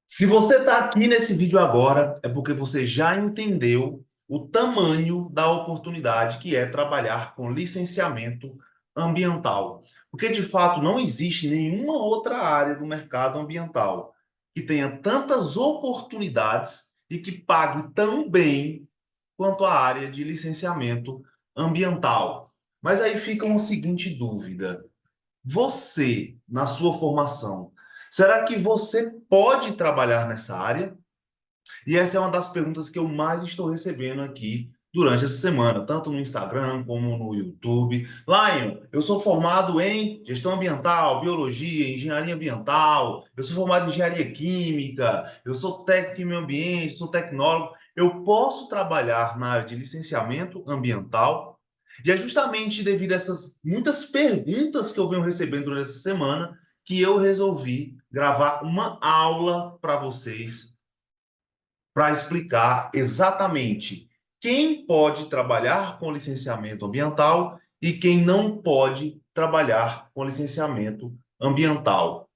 Se você está aqui nesse vídeo agora, é porque você já entendeu o tamanho da oportunidade que é trabalhar com licenciamento ambiental. Porque, de fato, não existe nenhuma outra área do mercado ambiental que tenha tantas oportunidades e que pague tão bem quanto a área de licenciamento ambiental. Mas aí fica uma seguinte dúvida. Você, na sua formação, será que você pode trabalhar nessa área? E essa é uma das perguntas que eu mais estou recebendo aqui durante essa semana, tanto no Instagram como no YouTube. Lion, eu sou formado em gestão ambiental, biologia, engenharia ambiental, eu sou formado em engenharia química, eu sou técnico em meio ambiente, sou tecnólogo. Eu posso trabalhar na área de licenciamento ambiental? E é justamente devido a essas muitas perguntas que eu venho recebendo durante essa semana que eu resolvi gravar uma aula para vocês para explicar exatamente quem pode trabalhar com licenciamento ambiental e quem não pode trabalhar com licenciamento ambiental.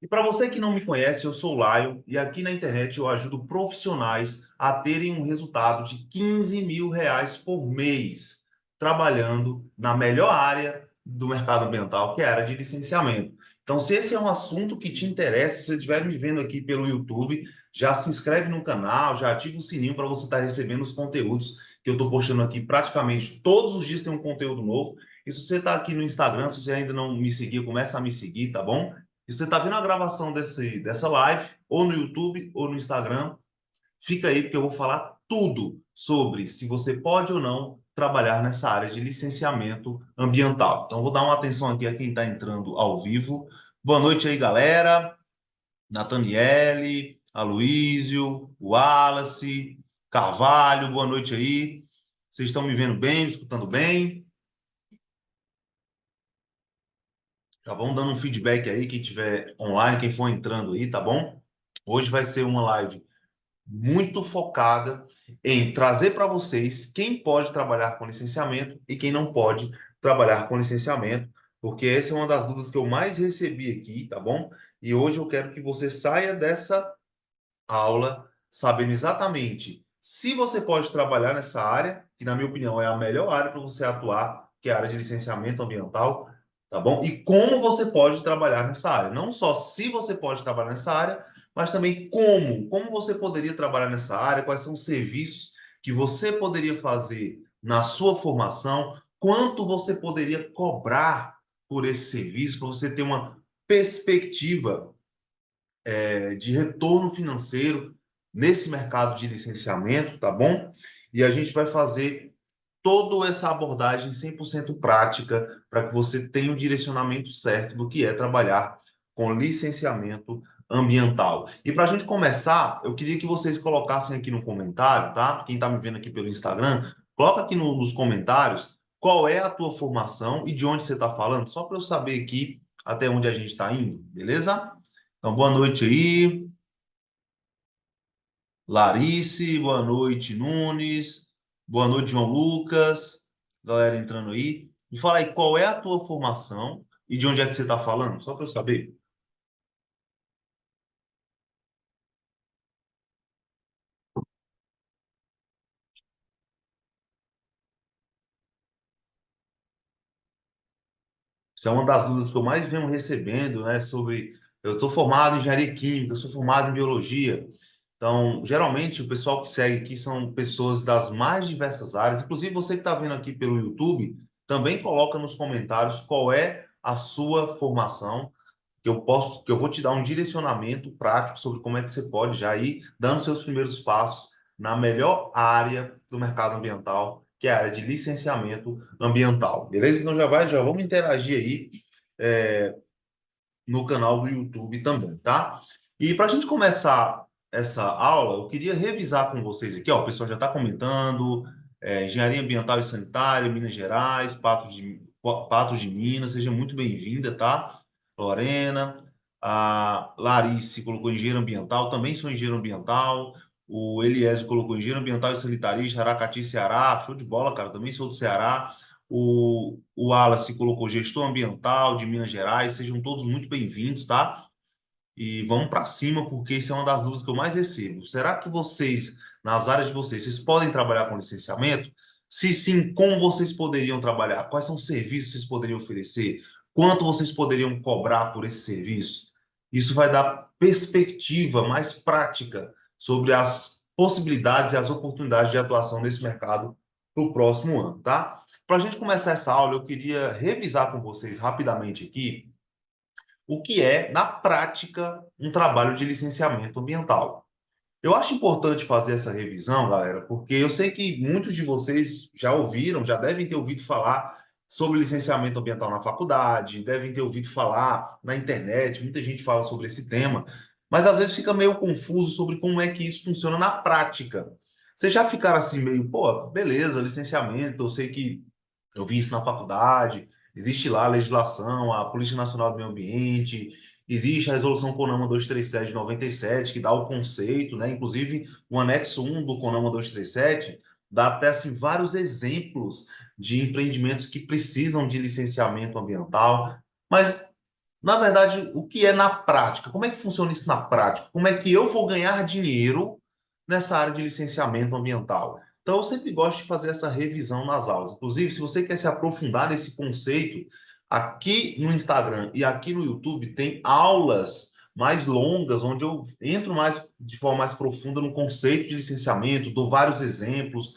E para você que não me conhece, eu sou o Laio e aqui na internet eu ajudo profissionais a terem um resultado de R$ 15.000 por mês, trabalhando na melhor área do mercado ambiental, que é a área de licenciamento. Então, se esse é um assunto que te interessa, se você estiver me vendo aqui pelo YouTube, já se inscreve no canal, já ativa o sininho para você estar recebendo os conteúdos que eu estou postando aqui praticamente todos os dias tem um conteúdo novo. E se você está aqui no Instagram, se você ainda não me seguiu, começa a me seguir, tá bom? Se você está vendo a gravação dessa live, ou no YouTube, ou no Instagram, fica aí, porque eu vou falar tudo sobre se você pode ou não trabalhar nessa área de licenciamento ambiental. Então, vou dar uma atenção aqui a quem está entrando ao vivo. Boa noite aí, galera. Nathaniele, Aloísio, Wallace, Carvalho, boa noite aí. Vocês estão me vendo bem, me escutando bem? Já vão dando um feedback aí, quem estiver online, quem for entrando aí, tá bom? Hoje vai ser uma live muito focada em trazer para vocês quem pode trabalhar com licenciamento e quem não pode trabalhar com licenciamento, porque essa é uma das dúvidas que eu mais recebi aqui, tá bom? E hoje eu quero que você saia dessa aula sabendo exatamente se você pode trabalhar nessa área, que na minha opinião é a melhor área para você atuar, que é a área de licenciamento ambiental, tá bom? E como você pode trabalhar nessa área. Não só se você pode trabalhar nessa área, mas também como você poderia trabalhar nessa área, quais são os serviços que você poderia fazer na sua formação, quanto você poderia cobrar por esse serviço, para você ter uma perspectiva de retorno financeiro nesse mercado de licenciamento, tá bom? E a gente vai fazer toda essa abordagem 100% prática para que você tenha o direcionamento certo do que é trabalhar com licenciamento ambiental. E para a gente começar, eu queria que vocês colocassem aqui no comentário, tá? Quem está me vendo aqui pelo Instagram, coloca aqui nos comentários qual é a tua formação e de onde você está falando, só para eu saber aqui até onde a gente está indo, beleza? Então, boa noite aí, Larice, boa noite, Nunes, boa noite, João Lucas, galera entrando aí. Me fala aí, qual é a tua formação e de onde é que você está falando? Só para eu saber. Isso é uma das dúvidas que eu mais venho recebendo, né? Sobre. Eu estou formado em engenharia química, eu sou formado em biologia. Então, geralmente, o pessoal que segue aqui são pessoas das mais diversas áreas. Inclusive, você que está vendo aqui pelo YouTube, também coloca nos comentários qual é a sua formação, que eu vou te dar um direcionamento prático sobre como é que você pode já ir dando seus primeiros passos na melhor área do mercado ambiental, que é a área de licenciamento ambiental. Beleza? Então já vamos interagir aí é, no canal do YouTube também, tá? E para a gente começar essa aula, eu queria revisar com vocês aqui, ó, o pessoal já está comentando, Engenharia Ambiental e Sanitária, Minas Gerais, Patos de Minas, seja muito bem-vinda, tá? Lorena, a Larice colocou engenheiro ambiental, também sou engenheiro ambiental, o Eliésio colocou engenheiro ambiental e sanitarista, Aracati, Ceará, show de bola, cara, também sou do Ceará. O Wallace colocou gestor ambiental de Minas Gerais. Sejam todos muito bem-vindos, tá? e vamos para cima, porque isso é uma das dúvidas que eu mais recebo. Será que vocês, nas áreas de vocês, vocês podem trabalhar com licenciamento? Se sim, como vocês poderiam trabalhar? Quais são os serviços que vocês poderiam oferecer? Quanto vocês poderiam cobrar por esse serviço? Isso vai dar perspectiva mais prática sobre as possibilidades e as oportunidades de atuação nesse mercado para o próximo ano, tá? Para a gente começar essa aula, eu queria revisar com vocês rapidamente aqui o que é, na prática, um trabalho de licenciamento ambiental. Eu acho importante fazer essa revisão, galera, porque eu sei que muitos de vocês já ouviram, já devem ter ouvido falar sobre licenciamento ambiental na faculdade, devem ter ouvido falar na internet, muita gente fala sobre esse tema, mas às vezes fica meio confuso sobre como é que isso funciona na prática. Vocês já ficaram assim meio, pô, beleza, licenciamento, eu sei que eu vi isso na faculdade, existe lá a legislação, a Política Nacional do Meio Ambiente, existe a resolução CONAMA 237 de 97, que dá o conceito, né? Inclusive, o anexo 1 do CONAMA 237 dá até assim, vários exemplos de empreendimentos que precisam de licenciamento ambiental. Mas, na verdade, o que é na prática? Como é que funciona isso na prática? Como é que eu vou ganhar dinheiro nessa área de licenciamento ambiental? Então, eu sempre gosto de fazer essa revisão nas aulas. Inclusive, se você quer se aprofundar nesse conceito, aqui no Instagram e aqui no YouTube tem aulas mais longas, onde eu entro mais de forma mais profunda no conceito de licenciamento, dou vários exemplos,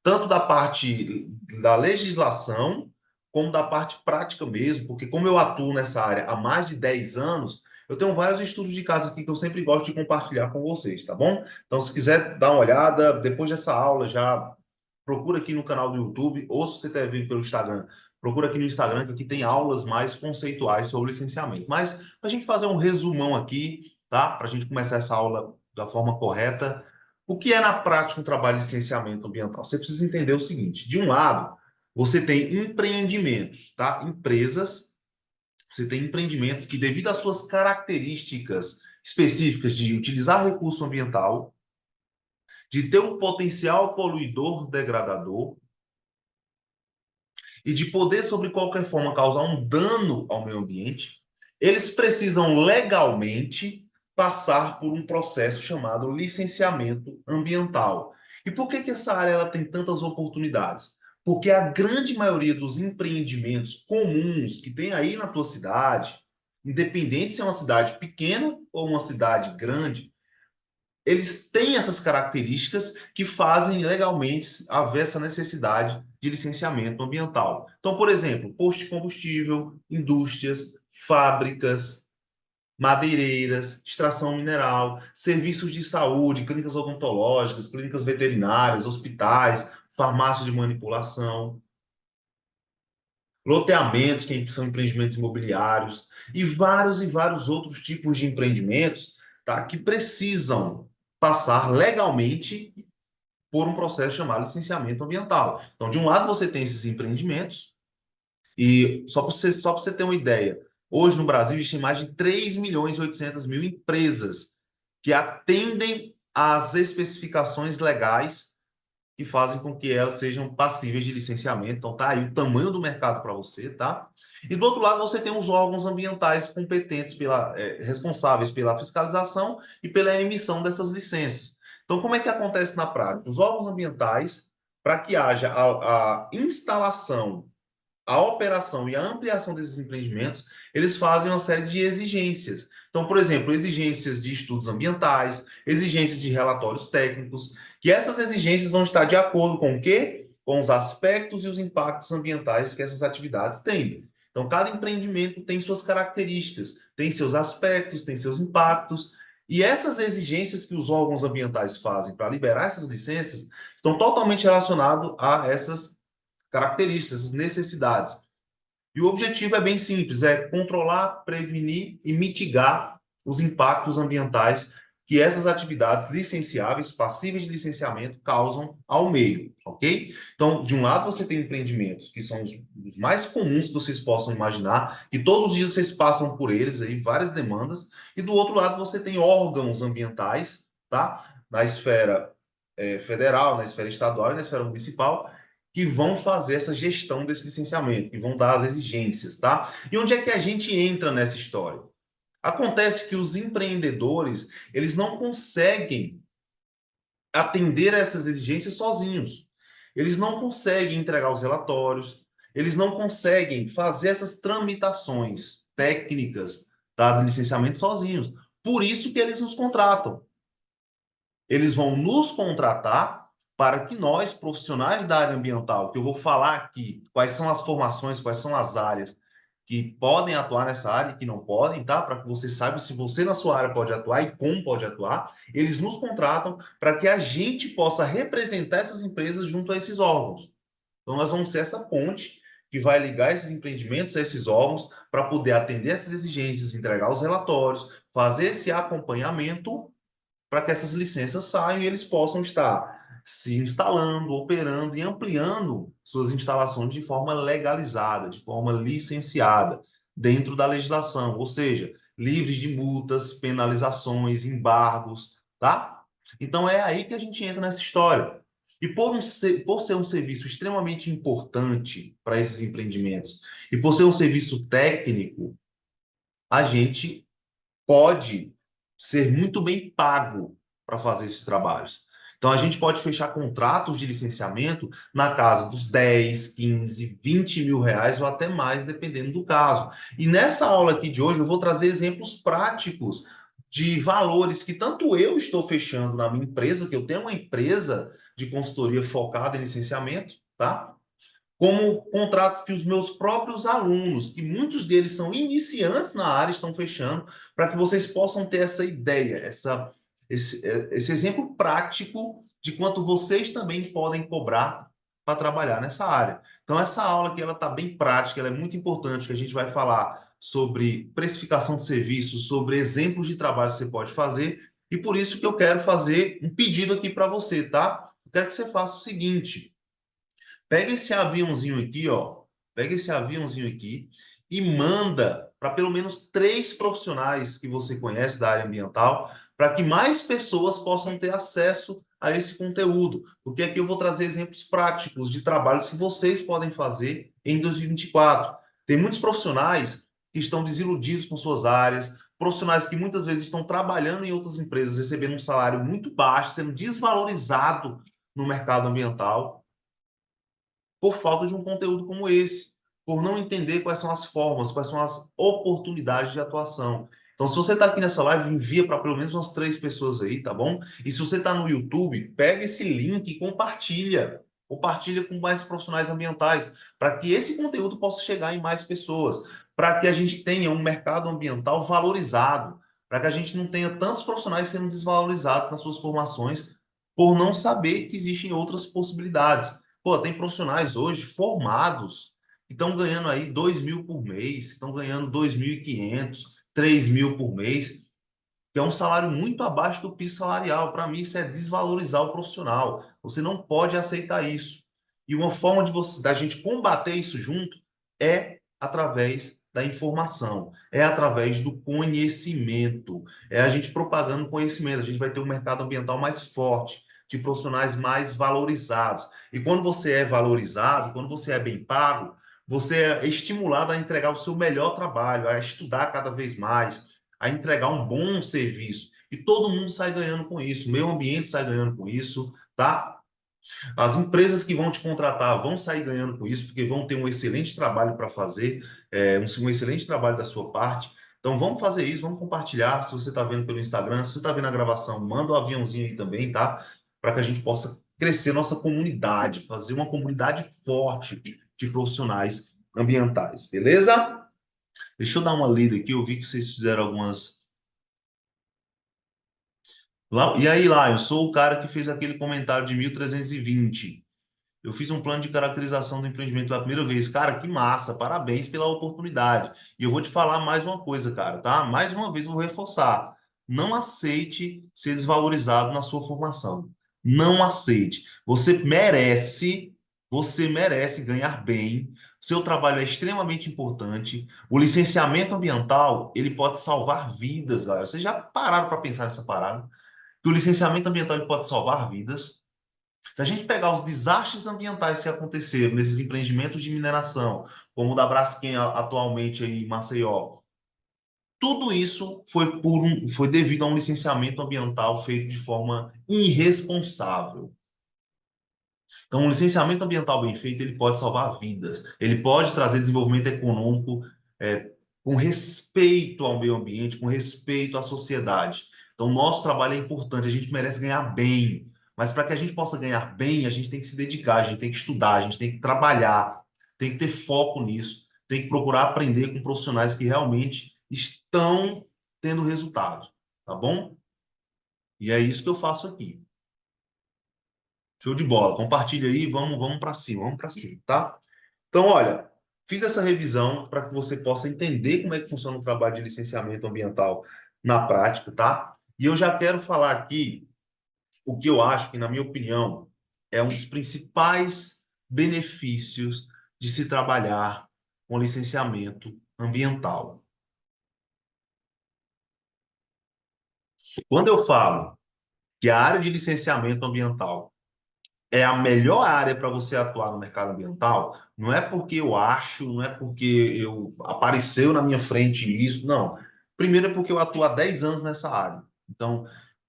tanto da parte da legislação, como da parte prática mesmo, porque como eu atuo nessa área há mais de 10 anos, eu tenho vários estudos de caso aqui que eu sempre gosto de compartilhar com vocês, tá bom? Então, se quiser dar uma olhada, depois dessa aula, já procura aqui no canal do YouTube, ou se você está vendo pelo Instagram, procura aqui no Instagram, que aqui tem aulas mais conceituais sobre licenciamento. Mas, para a gente fazer um resumão aqui, tá? Para a gente começar essa aula da forma correta, o que é na prática um trabalho de licenciamento ambiental? Você precisa entender o seguinte: de um lado, você tem empreendimentos, tá? Empresas, você tem empreendimentos que, devido às suas características específicas de utilizar recurso ambiental, de ter um potencial poluidor degradador e de poder, sobre qualquer forma, causar um dano ao meio ambiente, eles precisam legalmente passar por um processo chamado licenciamento ambiental. E por que essa área ela tem tantas oportunidades? Porque a grande maioria dos empreendimentos comuns que tem aí na tua cidade, independente se é uma cidade pequena ou uma cidade grande, eles têm essas características que fazem legalmente haver essa necessidade de licenciamento ambiental. Então, por exemplo, posto de combustível, indústrias, fábricas, madeireiras, extração mineral, serviços de saúde, clínicas odontológicas, clínicas veterinárias, hospitais, farmácia de manipulação, loteamentos, que são empreendimentos imobiliários, e vários outros tipos de empreendimentos, tá, que precisam passar legalmente por um processo chamado licenciamento ambiental. Então, de um lado, você tem esses empreendimentos, e só para você ter uma ideia, hoje no Brasil existem mais de 3 milhões e 800 mil empresas que atendem às especificações legais que fazem com que elas sejam passíveis de licenciamento. Então, tá aí o tamanho do mercado para você, tá? E do outro lado, você tem os órgãos ambientais competentes, responsáveis pela fiscalização e pela emissão dessas licenças. Então, como é que acontece na prática? Os órgãos ambientais, para que haja a instalação, a operação e a ampliação desses empreendimentos, eles fazem uma série de exigências. Então, por exemplo, exigências de estudos ambientais, exigências de relatórios técnicos, que essas exigências vão estar de acordo com o quê? Com os aspectos e os impactos ambientais que essas atividades têm. Então, cada empreendimento tem suas características, tem seus aspectos, tem seus impactos, e essas exigências que os órgãos ambientais fazem para liberar essas licenças estão totalmente relacionadas a essas características, necessidades. E o objetivo é bem simples, é controlar, prevenir e mitigar os impactos ambientais que essas atividades licenciáveis, passíveis de licenciamento, causam ao meio, ok? Então, de um lado você tem empreendimentos que são os mais comuns que vocês possam imaginar, que todos os dias vocês passam por eles aí, várias demandas, e do outro lado você tem órgãos ambientais, tá? Na esfera federal, na esfera estadual e na esfera municipal, que vão fazer essa gestão desse licenciamento, que vão dar as exigências, tá? E onde é que a gente entra nessa história? Acontece que os empreendedores, eles não conseguem atender a essas exigências sozinhos. Eles não conseguem entregar os relatórios, eles não conseguem fazer essas tramitações técnicas, tá, de licenciamento sozinhos. Por isso que eles nos contratam. Eles vão nos contratar para que nós, profissionais da área ambiental, que eu vou falar aqui quais são as formações, quais são as áreas que podem atuar nessa área e que não podem, tá? Para que você saiba se você na sua área pode atuar e como pode atuar. Eles nos contratam para que a gente possa representar essas empresas junto a esses órgãos. Então, nós vamos ser essa ponte que vai ligar esses empreendimentos a esses órgãos para poder atender essas exigências, entregar os relatórios, fazer esse acompanhamento para que essas licenças saiam e eles possam estar se instalando, operando e ampliando suas instalações de forma legalizada, de forma licenciada, dentro da legislação, ou seja, livres de multas, penalizações, embargos, tá? Então é aí que a gente entra nessa história. E por ser um serviço extremamente importante para esses empreendimentos e por ser um serviço técnico, a gente pode ser muito bem pago para fazer esses trabalhos. Então, a gente pode fechar contratos de licenciamento na casa dos 10, 15, 20 mil reais ou até mais, dependendo do caso. E nessa aula aqui de hoje, eu vou trazer exemplos práticos de valores que tanto eu estou fechando na minha empresa, que eu tenho uma empresa de consultoria focada em licenciamento, tá? Como contratos que os meus próprios alunos, que muitos deles são iniciantes na área, estão fechando, para que vocês possam ter essa ideia, esse exemplo prático de quanto vocês também podem cobrar para trabalhar nessa área. Então, essa aula aqui ela está bem prática, ela é muito importante, que a gente vai falar sobre precificação de serviços, sobre exemplos de trabalho que você pode fazer, e por isso que eu quero fazer um pedido aqui para você, tá? Eu quero que você faça o seguinte: pega esse aviãozinho aqui, ó. Pega esse aviãozinho aqui e manda para pelo menos 3 profissionais que você conhece da área ambiental, para que mais pessoas possam ter acesso a esse conteúdo. Porque aqui eu vou trazer exemplos práticos de trabalhos que vocês podem fazer em 2024. Tem muitos profissionais que estão desiludidos com suas áreas, profissionais que muitas vezes estão trabalhando em outras empresas, recebendo um salário muito baixo, sendo desvalorizado no mercado ambiental por falta de um conteúdo como esse, por não entender quais são as formas, quais são as oportunidades de atuação. Então, se você está aqui nessa live, envia para pelo menos umas 3 pessoas aí, tá bom? E se você está no YouTube, pega esse link e compartilha. Compartilha com mais profissionais ambientais, para que esse conteúdo possa chegar em mais pessoas, para que a gente tenha um mercado ambiental valorizado, para que a gente não tenha tantos profissionais sendo desvalorizados nas suas formações por não saber que existem outras possibilidades. Pô, tem profissionais hoje formados que estão ganhando aí 2 mil por mês, que estão ganhando 2.500, 3 mil por mês, que é um salário muito abaixo do piso salarial. Para mim, isso é desvalorizar o profissional. Você não pode aceitar isso. E uma forma de você, da gente combater isso junto é através da informação, é através do conhecimento, é a gente propagando conhecimento. A gente vai ter um mercado ambiental mais forte, de profissionais mais valorizados. E quando você é valorizado, quando você é bem pago, você é estimulado a entregar o seu melhor trabalho, a estudar cada vez mais, a entregar um bom serviço. E todo mundo sai ganhando com isso. O meio ambiente sai ganhando com isso, tá? As empresas que vão te contratar vão sair ganhando com isso, porque vão ter um excelente trabalho para fazer, um excelente trabalho da sua parte. Então vamos fazer isso, vamos compartilhar. Se você está vendo pelo Instagram, se você está vendo a gravação, manda o aviãozinho aí também, tá? Para que a gente possa crescer nossa comunidade, fazer uma comunidade forte de profissionais ambientais, beleza? Deixa eu dar uma lida aqui, eu vi que vocês fizeram algumas. E aí, lá, eu sou o cara que fez aquele comentário de 1320. Eu fiz um plano de caracterização do empreendimento pela primeira vez. Cara, que massa, parabéns pela oportunidade. E eu vou te falar mais uma coisa, cara, tá? Mais uma vez eu vou reforçar. Não aceite ser desvalorizado na sua formação. Não aceite. Você merece ganhar bem. Seu trabalho é extremamente importante. O licenciamento ambiental, ele pode salvar vidas, galera. Vocês já pararam para pensar nessa parada? Que o licenciamento ambiental ele pode salvar vidas. Se a gente pegar os desastres ambientais que aconteceram nesses empreendimentos de mineração, como o da Braskem atualmente aí em Maceió, Tudo isso foi devido a um licenciamento ambiental feito de forma irresponsável. Então, um licenciamento ambiental bem feito, ele pode salvar vidas, ele pode trazer desenvolvimento econômico com respeito ao meio ambiente, com respeito à sociedade. Então, nosso trabalho é importante, a gente merece ganhar bem, mas para que a gente possa ganhar bem, a gente tem que se dedicar, a gente tem que estudar, a gente tem que trabalhar, tem que ter foco nisso, tem que procurar aprender com profissionais que realmente estão tendo resultado, tá bom? E é isso que eu faço aqui. Show de bola. Compartilha aí, vamos para cima, vamos para cima, tá? Então, olha, fiz essa revisão para que você possa entender como é que funciona o trabalho de licenciamento ambiental na prática, tá? E eu já quero falar aqui o que eu acho que, na minha opinião, é um dos principais benefícios de se trabalhar com licenciamento ambiental. Quando eu falo que a área de licenciamento ambiental é a melhor área para você atuar no mercado ambiental, não é porque eu acho, não é porque apareceu na minha frente isso, não. Primeiro é porque eu atuo há 10 anos nessa área. Então,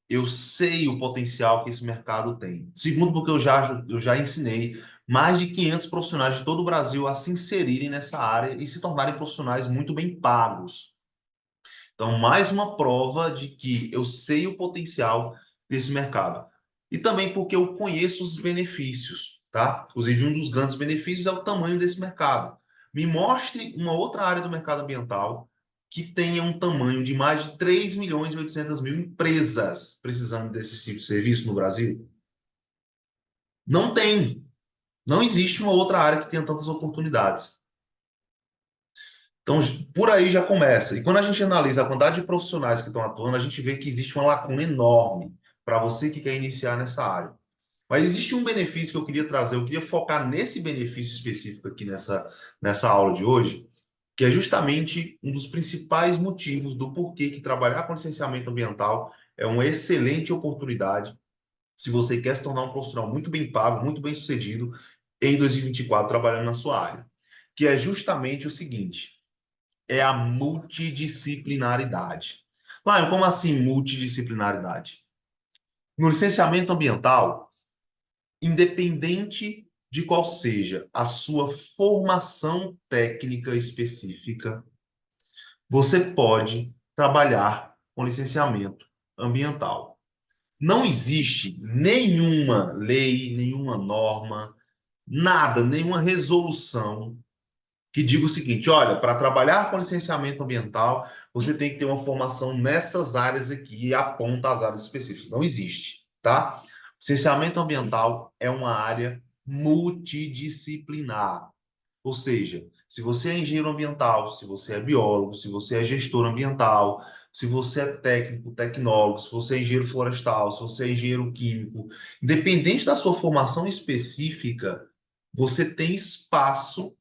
eu sei o potencial que esse mercado tem. Segundo, porque eu já ensinei mais de 500 profissionais de todo o Brasil a se inserirem nessa área e se tornarem profissionais muito bem pagos. Então, mais uma prova de que eu sei o potencial desse mercado. E também porque eu conheço os benefícios, tá? Inclusive, um dos grandes benefícios é o tamanho desse mercado. Me mostre uma outra área do mercado ambiental que tenha um tamanho de mais de 3 milhões e 800 mil empresas precisando desse tipo de serviço no Brasil. Não tem. Não existe uma outra área que tenha tantas oportunidades. Então, por aí já começa. E quando a gente analisa a quantidade de profissionais que estão atuando, a gente vê que existe uma lacuna enorme para você que quer iniciar nessa área. Mas existe um benefício que eu queria trazer, eu queria focar nesse benefício específico aqui nessa aula de hoje, que é justamente um dos principais motivos do porquê que trabalhar com licenciamento ambiental é uma excelente oportunidade se você quer se tornar um profissional muito bem pago, muito bem sucedido em 2024 trabalhando na sua área. Que é justamente o seguinte: é a multidisciplinaridade. Lion, como assim multidisciplinaridade? No licenciamento ambiental, independente de qual seja a sua formação técnica específica, você pode trabalhar com licenciamento ambiental. Não existe nenhuma lei, nenhuma norma, nada, nenhuma resolução que diga o seguinte: olha, para trabalhar com licenciamento ambiental, você tem que ter uma formação nessas áreas aqui e aponta as áreas específicas. Não existe, tá? Licenciamento ambiental é uma área multidisciplinar. Ou seja, se você é engenheiro ambiental, se você é biólogo, se você é gestor ambiental, se você é técnico, tecnólogo, se você é engenheiro florestal, se você é engenheiro químico, independente da sua formação específica, você tem espaço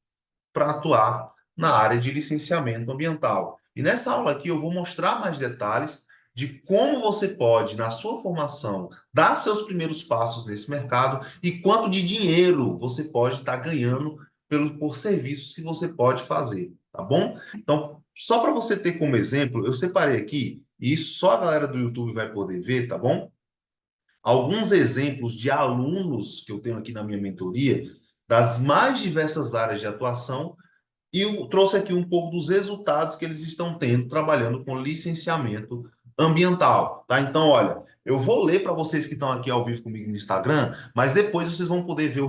para atuar na área de licenciamento ambiental. E nessa aula aqui eu vou mostrar mais detalhes de como você pode, na sua formação, dar seus primeiros passos nesse mercado e quanto de dinheiro você pode estar ganhando por serviços que você pode fazer, tá bom? Então, só para você ter como exemplo, eu separei aqui, e isso só a galera do YouTube vai poder ver, tá bom? Alguns exemplos de alunos que eu tenho aqui na minha mentoria, das mais diversas áreas de atuação, e eu trouxe aqui um pouco dos resultados que eles estão tendo trabalhando com licenciamento ambiental, tá? Então, olha, eu vou ler para vocês que estão aqui ao vivo comigo no Instagram, mas depois vocês vão poder ver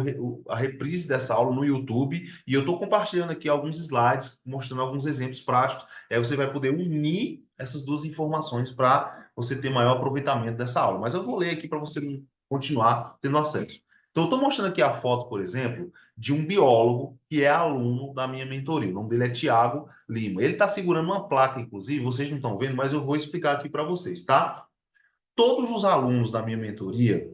a reprise dessa aula no YouTube, e eu estou compartilhando aqui alguns slides, mostrando alguns exemplos práticos, aí você vai poder unir essas duas informações para você ter maior aproveitamento dessa aula. Mas eu vou ler aqui para você continuar tendo acesso. Então, eu estou mostrando aqui a foto, por exemplo, de um biólogo que é aluno da minha mentoria. O nome dele é Tiago Lima. Ele está segurando uma placa, inclusive, vocês não estão vendo, mas eu vou explicar aqui para vocês, tá? Todos os alunos da minha mentoria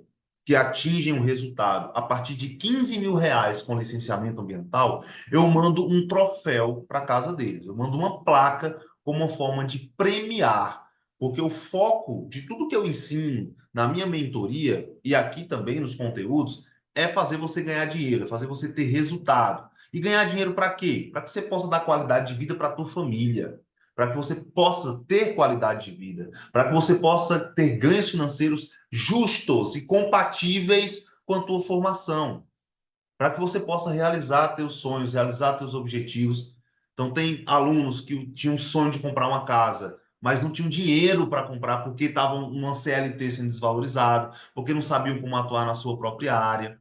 que atingem um resultado a partir de 15 mil reais com licenciamento ambiental, eu mando um troféu para casa deles. Eu mando uma placa como uma forma de premiar, porque o foco de tudo que eu ensino na minha mentoria e aqui também nos conteúdos é fazer você ganhar dinheiro, é fazer você ter resultado. E ganhar dinheiro para quê? Para que você possa dar qualidade de vida para a tua família, para que você possa ter qualidade de vida, para que você possa ter ganhos financeiros justos e compatíveis com a tua formação, para que você possa realizar teus sonhos, realizar teus objetivos. Então, tem alunos que tinham um sonho de comprar uma casa, mas não tinham dinheiro para comprar porque estavam numa CLT sendo desvalorizado, porque não sabiam como atuar na sua própria área.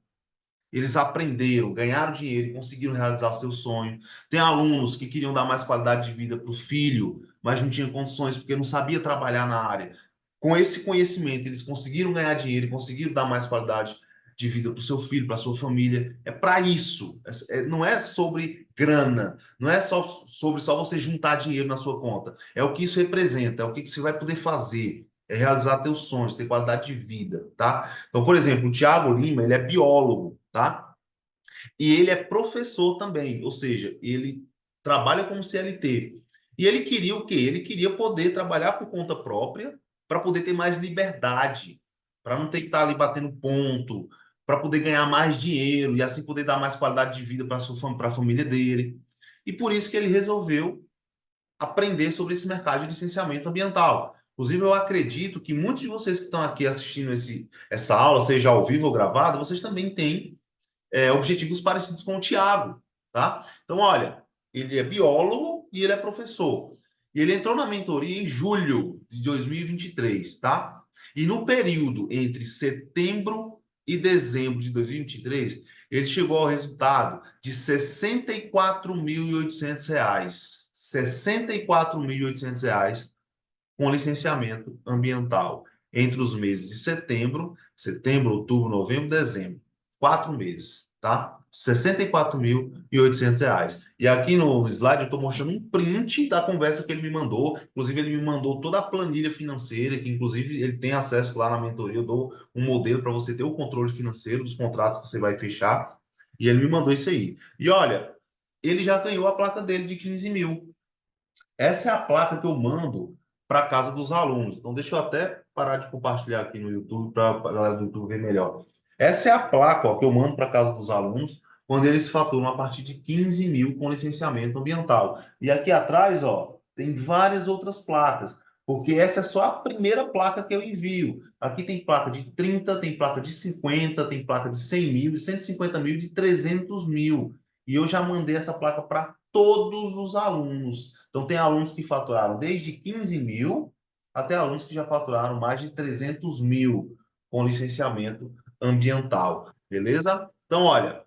Eles aprenderam, ganharam dinheiro e conseguiram realizar o seu sonho. Tem alunos que queriam dar mais qualidade de vida para o filho, mas não tinham condições porque não sabia trabalhar na área. Com esse conhecimento, eles conseguiram ganhar dinheiro e conseguiram dar mais qualidade de vida para o seu filho, para a sua família. É para isso. Não é sobre grana, não é só sobre só você juntar dinheiro na sua conta. É o que isso representa, é o que você vai poder fazer. É realizar teus sonhos, ter qualidade de vida, tá? Então, por exemplo, o Thiago Lima, ele é biólogo, tá? E ele é professor também, ou seja, ele trabalha como CLT. E ele queria o quê? Ele queria poder trabalhar por conta própria para poder ter mais liberdade, para não ter que estar ali batendo ponto, para poder ganhar mais dinheiro e assim poder dar mais qualidade de vida para a família dele. E por isso que ele resolveu aprender sobre esse mercado de licenciamento ambiental. Inclusive, eu acredito que muitos de vocês que estão aqui assistindo essa aula, seja ao vivo ou gravada, vocês também têm objetivos parecidos com o Tiago, tá? Então, olha, ele é biólogo e ele é professor. E ele entrou na mentoria em julho de 2023, tá? E no período entre setembro e dezembro de 2023, ele chegou ao resultado de R$ 64.800. R$ 64.800 com licenciamento ambiental entre os meses de setembro, outubro, novembro, dezembro. 4 meses, tá? R$ 64.800. E aqui no slide eu estou mostrando um print da conversa que ele me mandou. Inclusive, ele me mandou toda a planilha financeira, que inclusive ele tem acesso lá na mentoria. Eu dou um modelo para você ter o controle financeiro dos contratos que você vai fechar. E ele me mandou isso aí. E olha, ele já ganhou a placa dele de 15 mil. Essa é a placa que eu mando para casa dos alunos. Então, deixa eu até parar de compartilhar aqui no YouTube para a galera do YouTube ver melhor. Essa é a placa, ó, que eu mando para casa dos alunos quando eles faturam a partir de 15 mil com licenciamento ambiental. E aqui atrás, ó, tem várias outras placas, porque essa é só a primeira placa que eu envio. Aqui tem placa de 30, tem placa de 50, tem placa de 100 mil, de 150 mil, de 300 mil. E eu já mandei essa placa para todos os alunos. Então, tem alunos que faturaram desde 15 mil até alunos que já faturaram mais de 300 mil com licenciamento ambiental. Beleza? Então, olha,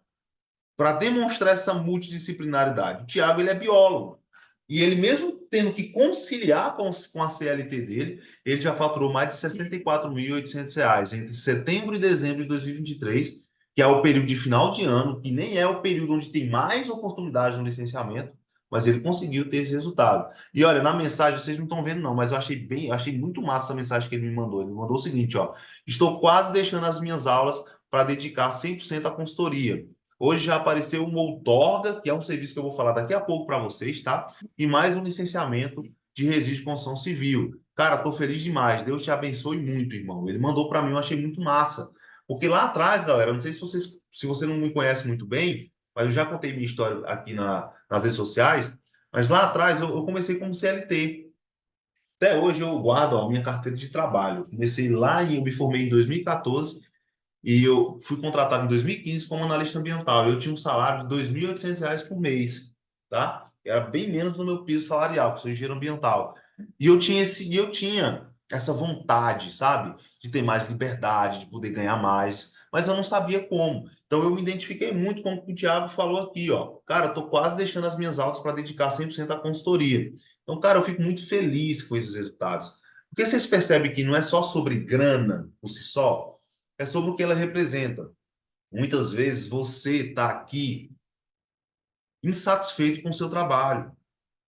para demonstrar essa multidisciplinaridade, o Tiago ele é biólogo. E ele mesmo tendo que conciliar com a CLT dele, ele já faturou mais de R$ 64.800 entre setembro e dezembro de 2023, que é o período de final de ano, que nem é o período onde tem mais oportunidade no licenciamento, mas ele conseguiu ter esse resultado. E olha, na mensagem, vocês não estão vendo não, mas eu achei muito massa essa mensagem que ele me mandou. Ele me mandou o seguinte, ó: estou quase deixando as minhas aulas para dedicar 100% à consultoria. Hoje já apareceu uma outorga, que é um serviço que eu vou falar daqui a pouco para vocês, tá? E mais um licenciamento de registro de construção civil. Cara, tô feliz demais. Deus te abençoe muito, irmão. Ele mandou para mim, eu achei muito massa. Porque lá atrás, galera, não sei se você não me conhece muito bem, mas eu já contei minha história aqui nas redes sociais. Mas lá atrás eu comecei como CLT. Até hoje eu guardo a minha carteira de trabalho. Comecei lá e eu me formei em 2014 e eu fui contratado em 2015 como analista ambiental. Eu tinha um salário de R$ 2.800 por mês, tá? Era bem menos do meu piso salarial, que sou engenheiro ambiental. E eu tinha essa vontade, sabe? De ter mais liberdade, de poder ganhar mais, mas eu não sabia como. Então eu me identifiquei muito com o que o Thiago falou aqui, ó. Cara, eu tô quase deixando as minhas aulas para dedicar 100% à consultoria. Então, cara, eu fico muito feliz com esses resultados. Porque vocês percebem que não é só sobre grana por si só, é sobre o que ela representa. Muitas vezes você está aqui insatisfeito com o seu trabalho.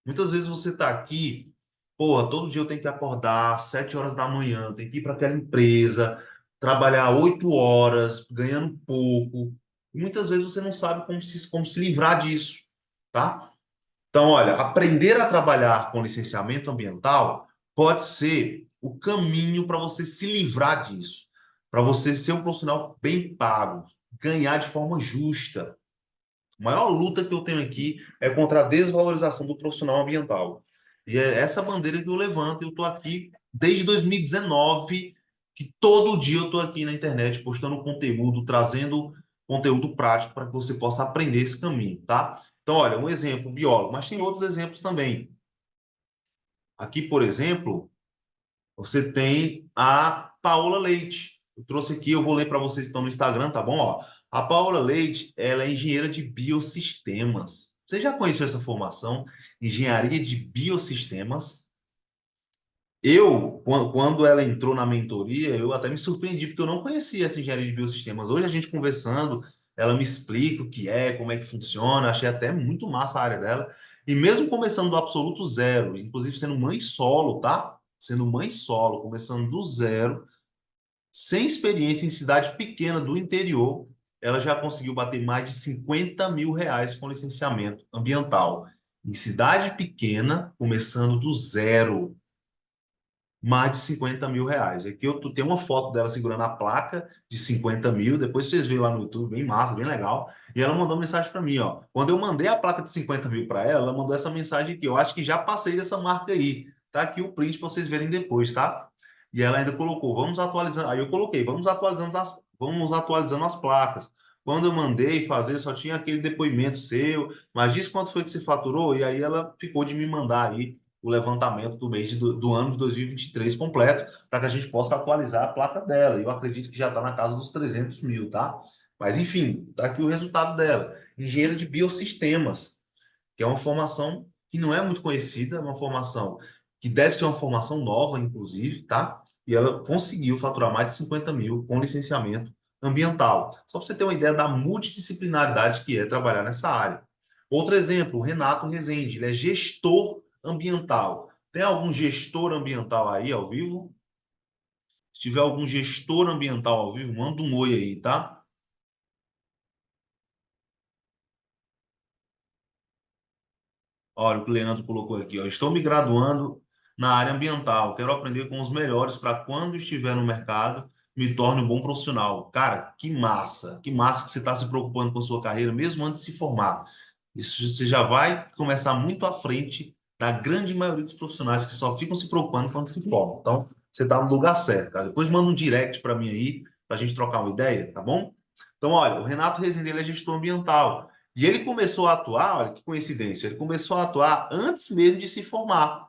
Muitas vezes você está aqui, porra, todo dia eu tenho que acordar às 7 horas da manhã, tenho que ir para aquela empresa, trabalhar 8 horas, ganhando pouco. E muitas vezes você não sabe como se livrar disso, tá? Então, olha, aprender a trabalhar com licenciamento ambiental pode ser o caminho para você se livrar disso, para você ser um profissional bem pago, ganhar de forma justa. A maior luta que eu tenho aqui é contra a desvalorização do profissional ambiental. E é essa bandeira que eu levanto. Eu estou aqui desde 2019, que todo dia eu estou aqui na internet postando conteúdo, trazendo conteúdo prático para que você possa aprender esse caminho, tá? Então, olha, um exemplo, biólogo, mas tem outros exemplos também. Aqui, por exemplo, você tem a Paola Leite. Eu trouxe aqui, eu vou ler para vocês que estão no Instagram, tá bom? Ó, a Paola Leite, ela é engenheira de biosistemas. Você já conheceu essa formação? Engenharia de biosistemas. Quando ela entrou na mentoria, eu até me surpreendi, porque eu não conhecia essa engenharia de biosistemas. Hoje a gente conversando, ela me explica o que é, como é que funciona, achei até muito massa a área dela. E mesmo começando do absoluto zero, inclusive sendo mãe solo, tá? Sendo mãe solo, começando do zero, sem experiência em cidade pequena do interior, ela já conseguiu bater mais de 50 mil reais com licenciamento ambiental. Em cidade pequena, começando do zero, mais de 50 mil reais. Aqui eu tenho uma foto dela segurando a placa de 50 mil, depois vocês veem lá no YouTube, bem massa, bem legal. E ela mandou uma mensagem para mim, ó. Quando eu mandei a placa de 50 mil para ela, ela mandou essa mensagem aqui. Eu acho que já passei dessa marca aí. Tá aqui o print para vocês verem depois, tá? E ela ainda colocou, vamos atualizando. Aí eu coloquei, vamos atualizando as placas. Quando eu mandei fazer, só tinha aquele depoimento seu, mas diz quanto foi que você faturou, e aí ela ficou de me mandar aí o levantamento do mês do ano de 2023 completo, para que a gente possa atualizar a placa dela. Eu acredito que já está na casa dos 300 mil, tá? Mas, enfim, está aqui o resultado dela. Engenheiro de biosistemas, que é uma formação que não é muito conhecida, é uma formação que deve ser uma formação nova, inclusive, tá? E ela conseguiu faturar mais de 50 mil com licenciamento ambiental. Só para você ter uma ideia da multidisciplinaridade que é trabalhar nessa área. Outro exemplo, o Renato Rezende, ele é gestor ambiental. Tem algum gestor ambiental aí ao vivo? Se tiver algum gestor ambiental ao vivo, manda um oi aí, tá? Olha, o que o Leandro colocou aqui, ó. Estou me graduando na área ambiental. Quero aprender com os melhores para quando estiver no mercado, me torne um bom profissional. Cara, que massa! Que massa que você está se preocupando com a sua carreira, mesmo antes de se formar. Isso você já vai começar muito à frente da grande maioria dos profissionais que só ficam se preocupando quando se formam. Então, você está no lugar certo, cara. Depois manda um direct para mim aí, para a gente trocar uma ideia, tá bom? Então, olha, o Renato Rezende, ele é gestor ambiental. E ele começou a atuar, olha que coincidência, ele começou a atuar antes mesmo de se formar.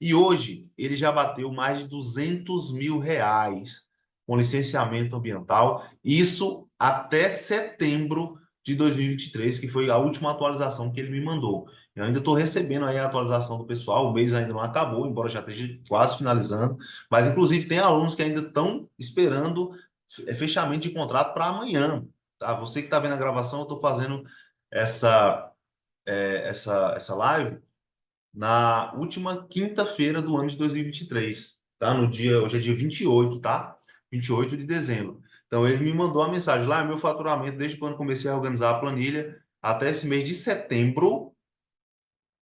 E hoje ele já bateu mais de 200 mil reais com licenciamento ambiental, isso até setembro de 2023, que foi a última atualização que ele me mandou. Eu ainda estou recebendo aí a atualização do pessoal, o mês ainda não acabou, embora já esteja quase finalizando, mas inclusive tem alunos que ainda estão esperando fechamento de contrato para amanhã. Tá? Você que está vendo a gravação, eu estou fazendo essa, essa live na última quinta-feira do ano de 2023, tá? No dia, hoje é dia 28, tá? 28 de dezembro. Então ele me mandou a mensagem lá, meu faturamento desde quando comecei a organizar a planilha até esse mês de setembro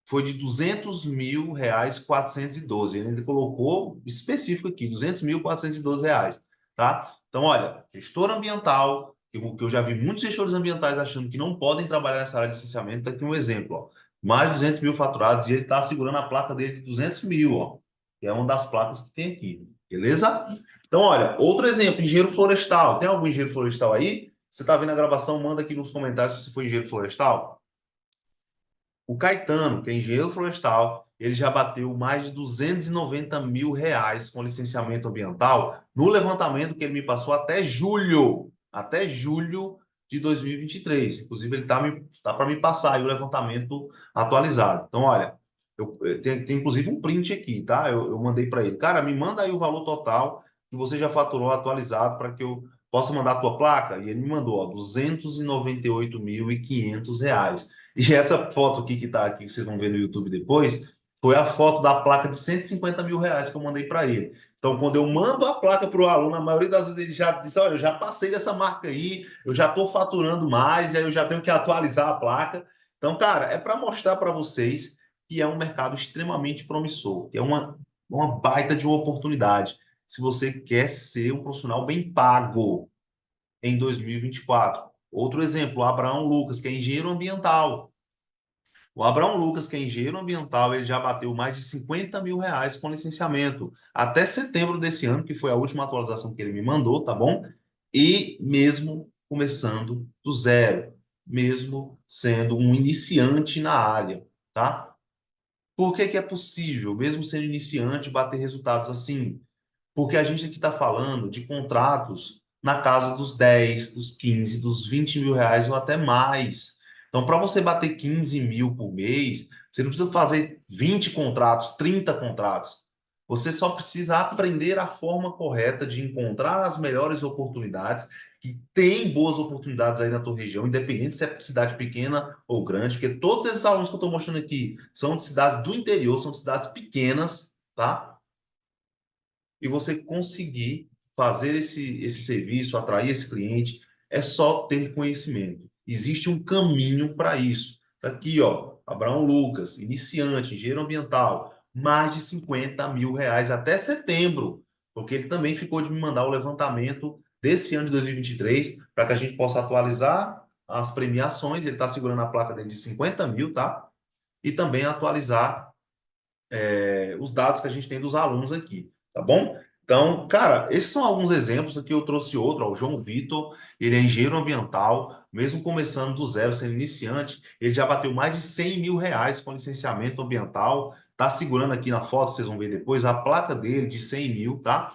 foi de 200 mil reais 412. Ele ainda colocou específico aqui, 200 mil 412 reais, tá? Então, olha, gestor ambiental, que eu já vi muitos gestores ambientais achando que não podem trabalhar nessa área de licenciamento, tá aqui um exemplo, ó. Mais de 200 mil faturados e ele está segurando a placa dele de 200 mil, ó. Que é uma das placas que tem aqui, beleza? Então, olha, outro exemplo, engenheiro florestal. Tem algum engenheiro florestal aí? Você está vendo a gravação? Manda aqui nos comentários se você for engenheiro florestal. O Caetano, que é engenheiro florestal, ele já bateu mais de 290 mil reais com licenciamento ambiental no levantamento que ele me passou até julho de 2023. Inclusive, ele tá para me passar aí o levantamento atualizado. Então, olha, tem inclusive um print aqui, tá? Eu mandei para ele. Cara, me manda aí o valor total que você já faturou atualizado para que eu possa mandar a tua placa. E ele me mandou, ó, 298.500 reais. E essa foto aqui que tá aqui, que vocês vão ver no YouTube depois, foi a foto da placa de 150 mil reais que eu mandei para ele. Então, quando eu mando a placa para o aluno, a maioria das vezes ele já diz: olha, eu já passei dessa marca aí, eu já estou faturando mais, e aí eu já tenho que atualizar a placa. Então, cara, é para mostrar para vocês que é um mercado extremamente promissor, que é uma baita de uma oportunidade. Se você quer ser um profissional bem pago em 2024. Outro exemplo, o Abraão Lucas, que é engenheiro ambiental. O Abraão Lucas, que é engenheiro ambiental, ele já bateu mais de 50 mil reais com licenciamento. Até setembro desse ano, que foi a última atualização que ele me mandou, tá bom? E mesmo começando do zero, mesmo sendo um iniciante na área, tá? Por que que é possível, mesmo sendo iniciante, bater resultados assim? Porque a gente aqui está falando de contratos na casa dos 10, dos 15, dos 20 mil reais ou até mais. Então, para você bater 15 mil por mês, você não precisa fazer 20 contratos, 30 contratos. Você só precisa aprender a forma correta de encontrar as melhores oportunidades, que tem boas oportunidades aí na tua região, independente se é cidade pequena ou grande, porque todos esses alunos que eu estou mostrando aqui são de cidades do interior, são de cidades pequenas, tá? E você conseguir fazer esse serviço, atrair esse cliente, é só ter conhecimento. Existe um caminho para isso. Tá aqui, ó, Abraão Lucas, iniciante, engenheiro ambiental, mais de 50 mil reais até setembro, porque ele também ficou de me mandar o levantamento desse ano de 2023, para que a gente possa atualizar as premiações. Ele está segurando a placa dele de 50 mil, tá? E também atualizar os dados que a gente tem dos alunos aqui, tá bom? Então, cara, esses são alguns exemplos. Aqui eu trouxe outro, ó, o João Vitor, ele é engenheiro ambiental, mesmo começando do zero, sendo iniciante, ele já bateu mais de 100 mil reais com licenciamento ambiental, tá segurando aqui na foto, vocês vão ver depois, a placa dele de 100 mil, tá?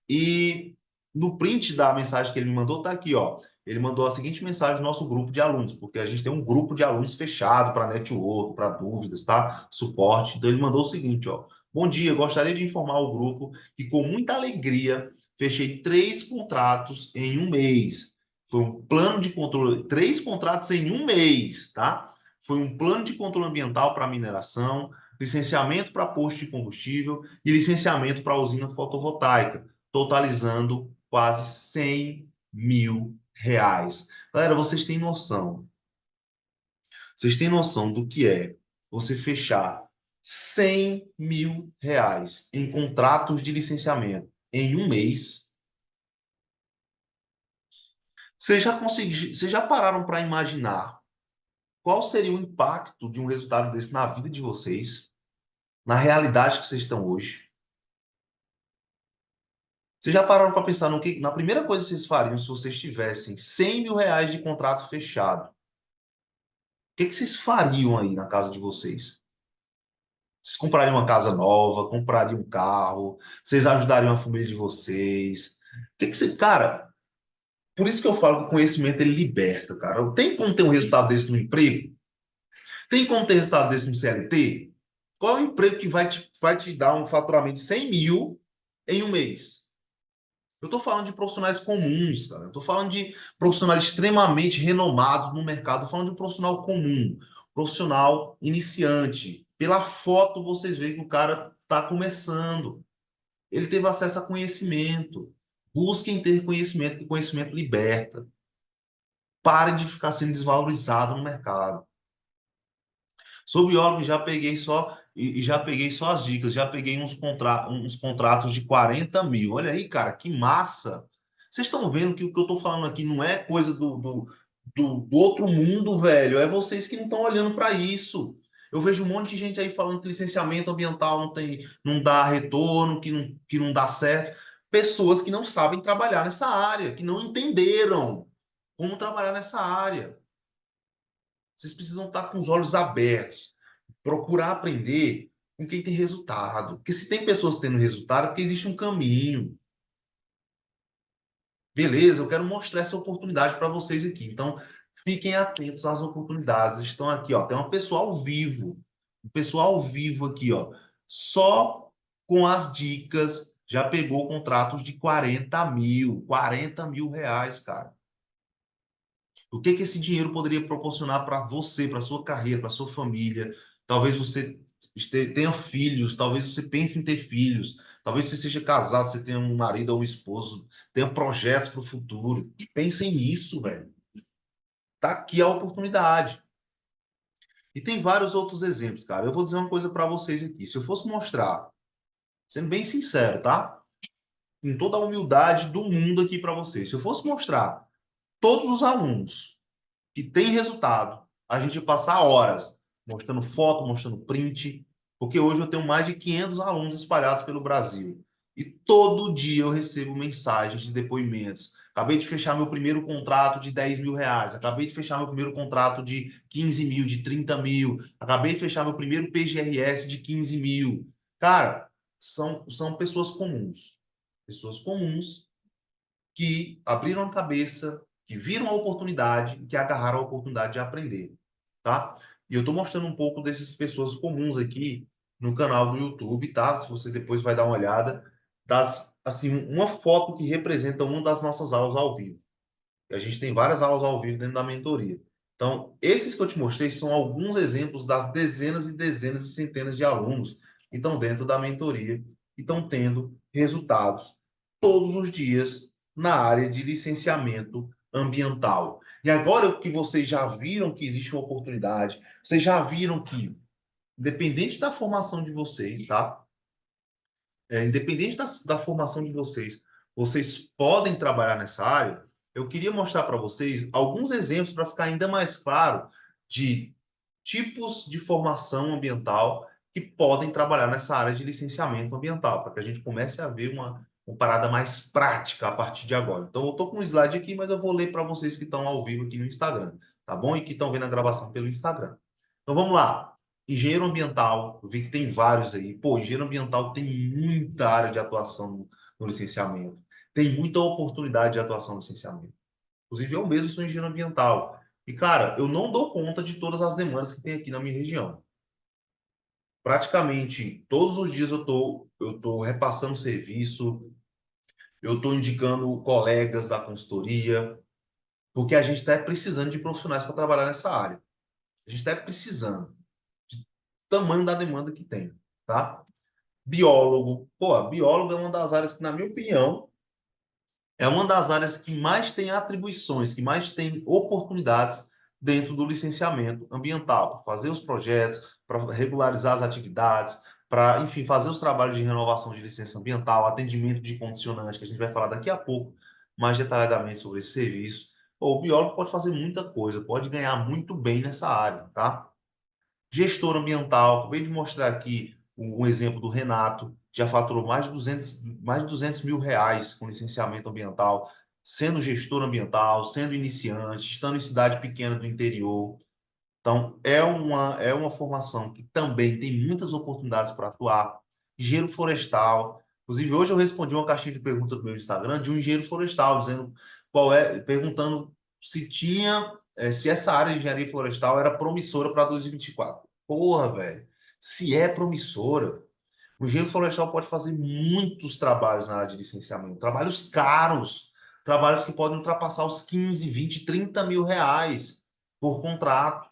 E no print da mensagem que ele me mandou, tá aqui, ó. Ele mandou a seguinte mensagem no nosso grupo de alunos, porque a gente tem um grupo de alunos fechado para network, para dúvidas, tá? Suporte. Então ele mandou o seguinte, ó. Bom dia, gostaria de informar o grupo que com muita alegria fechei 3 contratos em um mês. Foi um plano de controle, 3 contratos em um mês, tá? Foi um plano de controle ambiental para mineração, licenciamento para posto de combustível e licenciamento para usina fotovoltaica, totalizando quase 100 mil reais. Galera, vocês têm noção? Vocês têm noção do que é você fechar 100 mil reais em contratos de licenciamento em um mês? Vocês já pararam para imaginar qual seria o impacto de um resultado desse na vida de vocês, na realidade que vocês estão hoje? Vocês já pararam para pensar no que, na primeira coisa que vocês fariam se vocês tivessem 100 mil reais de contrato fechado? Que vocês fariam aí na casa de vocês? Vocês comprariam uma casa nova, comprariam um carro, vocês ajudariam a família de vocês? Que você, cara, por isso que eu falo que o conhecimento ele liberta, cara. Tem como ter um resultado desse no emprego? Tem como ter resultado desse no CLT? Qual é o emprego que vai te dar um faturamento de 100 mil em um mês? Eu estou falando de profissionais comuns, cara. Eu estou falando de profissionais extremamente renomados no mercado. Estou falando de um profissional comum, profissional iniciante. Pela foto, vocês veem que o cara está começando. Ele teve acesso a conhecimento. Busquem ter conhecimento, que conhecimento liberta. Parem de ficar sendo desvalorizado no mercado. Sou biólogo, já peguei só e já peguei só as dicas, já peguei uns contratos de 40 mil. Olha aí, cara, que massa! Vocês estão vendo que o que eu estou falando aqui não é coisa do outro mundo, velho. É vocês que não estão olhando para isso. Eu vejo um monte de gente aí falando que licenciamento ambiental não dá retorno, que não dá certo. Pessoas que não sabem trabalhar nessa área, que não entenderam como trabalhar nessa área. Vocês precisam estar com os olhos abertos, procurar aprender com quem tem resultado. Porque se tem pessoas tendo resultado, é porque existe um caminho. Beleza, eu quero mostrar essa oportunidade para vocês aqui. Então, fiquem atentos às oportunidades. Estão aqui, ó. Tem uma pessoa ao vivo. Um pessoal ao vivo aqui, ó. Só com as dicas já pegou contratos de 40 mil reais, cara. O que que esse dinheiro poderia proporcionar para você, para sua carreira, para sua família? Talvez você tenha filhos, talvez você pense em ter filhos, talvez você seja casado, você tenha um marido ou um esposo, tenha projetos para o futuro. Pensem nisso, velho. Tá aqui a oportunidade. E tem vários outros exemplos, cara. Eu vou dizer uma coisa para vocês aqui. Se eu fosse mostrar, sendo bem sincero, tá? Com toda a humildade do mundo aqui para vocês, se eu fosse mostrar todos os alunos que tem resultado, a gente passar horas. mostrando foto, mostrando print, porque hoje eu tenho mais de 500 alunos espalhados pelo Brasil. E todo dia eu recebo mensagens de depoimentos. Acabei de fechar meu primeiro contrato de 10 mil reais. Acabei de fechar meu primeiro contrato de 15 mil, de 30 mil. Acabei de fechar meu primeiro PGRS de 15 mil. Cara, são pessoas comuns. Pessoas comuns que abriram a cabeça, que viram a oportunidade e que agarraram a oportunidade de aprender, tá? E eu estou mostrando um pouco dessas pessoas comuns aqui no canal do YouTube, tá? Se você depois vai dar uma olhada, assim, uma foto que representa uma das nossas aulas ao vivo. A gente tem várias aulas ao vivo dentro da mentoria. Então, esses que eu te mostrei são alguns exemplos das dezenas e dezenas e centenas de alunos que estão dentro da mentoria e estão tendo resultados todos os dias na área de licenciamento ambiental. E agora que vocês já viram que existe uma oportunidade, vocês já viram que, independente da formação de vocês, tá? Independente da formação de vocês, vocês podem trabalhar nessa área. Eu queria mostrar para vocês alguns exemplos para ficar ainda mais claro de tipos de formação ambiental que podem trabalhar nessa área de licenciamento ambiental, para que a gente comece a ver uma parada mais prática a partir de agora. Então, eu estou com um slide aqui, mas eu vou ler para vocês que estão ao vivo aqui no Instagram, tá bom? E que estão vendo a gravação pelo Instagram. Então, vamos lá. Engenheiro ambiental, eu vi que tem vários aí. Pô, engenheiro ambiental tem muita área de atuação no licenciamento. Tem muita oportunidade de atuação no licenciamento. Inclusive, eu mesmo sou engenheiro ambiental. E, cara, eu não dou conta de todas as demandas que tem aqui na minha região. Praticamente todos os dias eu tô repassando serviço, eu estou indicando colegas da consultoria, porque a gente está precisando de profissionais para trabalhar nessa área. A gente está precisando de tamanho da demanda que tem, tá? Biólogo. Pô, biólogo é uma das áreas que, na minha opinião, é uma das áreas que mais tem atribuições, que mais tem oportunidades dentro do licenciamento ambiental, para fazer os projetos, para regularizar as atividades, para, enfim, fazer os trabalhos de renovação de licença ambiental, atendimento de condicionante, que a gente vai falar daqui a pouco mais detalhadamente sobre esse serviço. Pô, o biólogo pode fazer muita coisa, pode ganhar muito bem nessa área, tá? Gestor ambiental, acabei de mostrar aqui um exemplo do Renato, já faturou mais de 200 mil reais com licenciamento ambiental, sendo gestor ambiental, sendo iniciante, estando em cidade pequena do interior. Então, é uma formação que também tem muitas oportunidades para atuar. Engenheiro florestal. Inclusive, hoje eu respondi uma caixinha de perguntas do meu Instagram de um engenheiro florestal, dizendo perguntando se essa área de engenharia florestal era promissora para 2024. Porra, velho. Se é promissora, o engenheiro florestal pode fazer muitos trabalhos na área de licenciamento, trabalhos caros, trabalhos que podem ultrapassar os 15, 20, 30 mil reais por contrato.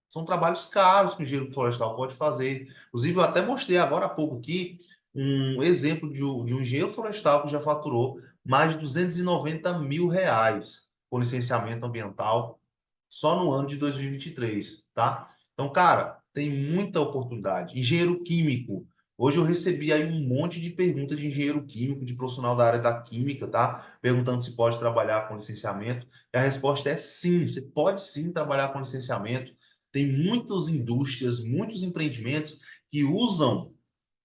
São trabalhos caros que o engenheiro florestal pode fazer. Inclusive, eu até mostrei agora há pouco aqui um exemplo de um engenheiro florestal que já faturou mais de 290 mil reais com licenciamento ambiental só no ano de 2023, tá? Então, cara, tem muita oportunidade. Engenheiro químico. Hoje eu recebi aí um monte de perguntas de engenheiro químico, de profissional da área da química, tá? Perguntando se pode trabalhar com licenciamento. E a resposta é sim, você pode sim trabalhar com licenciamento. Tem muitas indústrias, muitos empreendimentos que usam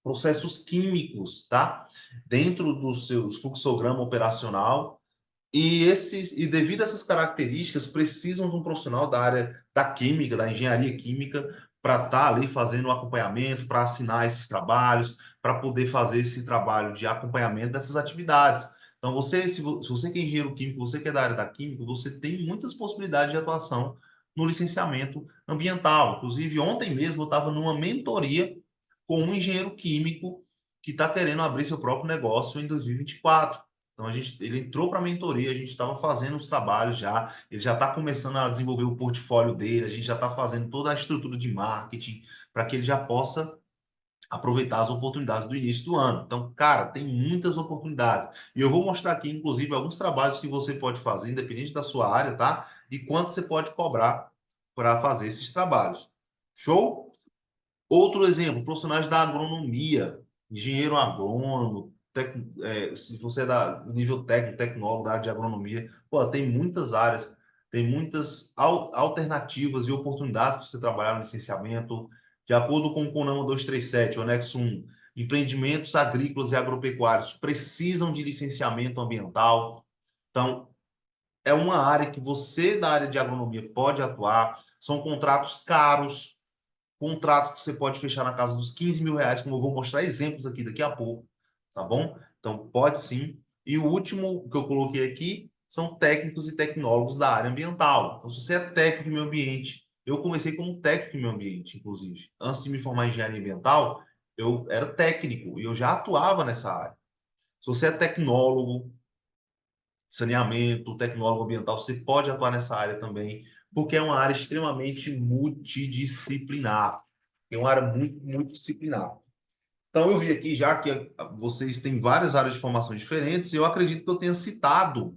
processos químicos, tá? Dentro do seu fluxograma operacional e devido a essas características, precisam de um profissional da área da química, da engenharia química, para estar ali fazendo o acompanhamento, para assinar esses trabalhos, para poder fazer esse trabalho de acompanhamento dessas atividades. Então, se você que é engenheiro químico, você que é da área da química, você tem muitas possibilidades de atuação no licenciamento ambiental. Inclusive, ontem mesmo eu estava numa mentoria com um engenheiro químico que está querendo abrir seu próprio negócio em 2024. Então ele entrou para a mentoria, a gente estava fazendo os trabalhos já, ele já está começando a desenvolver o portfólio dele, a gente já está fazendo toda a estrutura de marketing para que ele já possa aproveitar as oportunidades do início do ano. Então, cara, tem muitas oportunidades. E eu vou mostrar aqui, inclusive, alguns trabalhos que você pode fazer, independente da sua área, tá? E quanto você pode cobrar para fazer esses trabalhos. Show? Outro exemplo, profissionais da agronomia, engenheiro agrônomo, se você é da nível técnico, tecnólogo da área de agronomia, pô, tem muitas áreas tem muitas alternativas e oportunidades para você trabalhar no licenciamento. De acordo com o CONAMA 237, o anexo 1, empreendimentos agrícolas e agropecuários precisam de licenciamento ambiental. Então, é uma área que você, da área de agronomia, pode atuar. São contratos caros, contratos que você pode fechar na casa dos 15 mil reais, como eu vou mostrar exemplos aqui daqui a pouco, tá bom? Então, pode sim. E o último que eu coloquei aqui são técnicos e tecnólogos da área ambiental. Então, se você é técnico em meio ambiente, eu comecei como técnico em meio ambiente, inclusive. Antes de me formar em engenharia ambiental, eu era técnico e eu já atuava nessa área. Se você é tecnólogo, saneamento, tecnólogo ambiental, você pode atuar nessa área também, porque é uma área extremamente multidisciplinar. É uma área muito, muito disciplinar. Então, eu vi aqui já que vocês têm várias áreas de formação diferentes, e eu acredito que eu tenha citado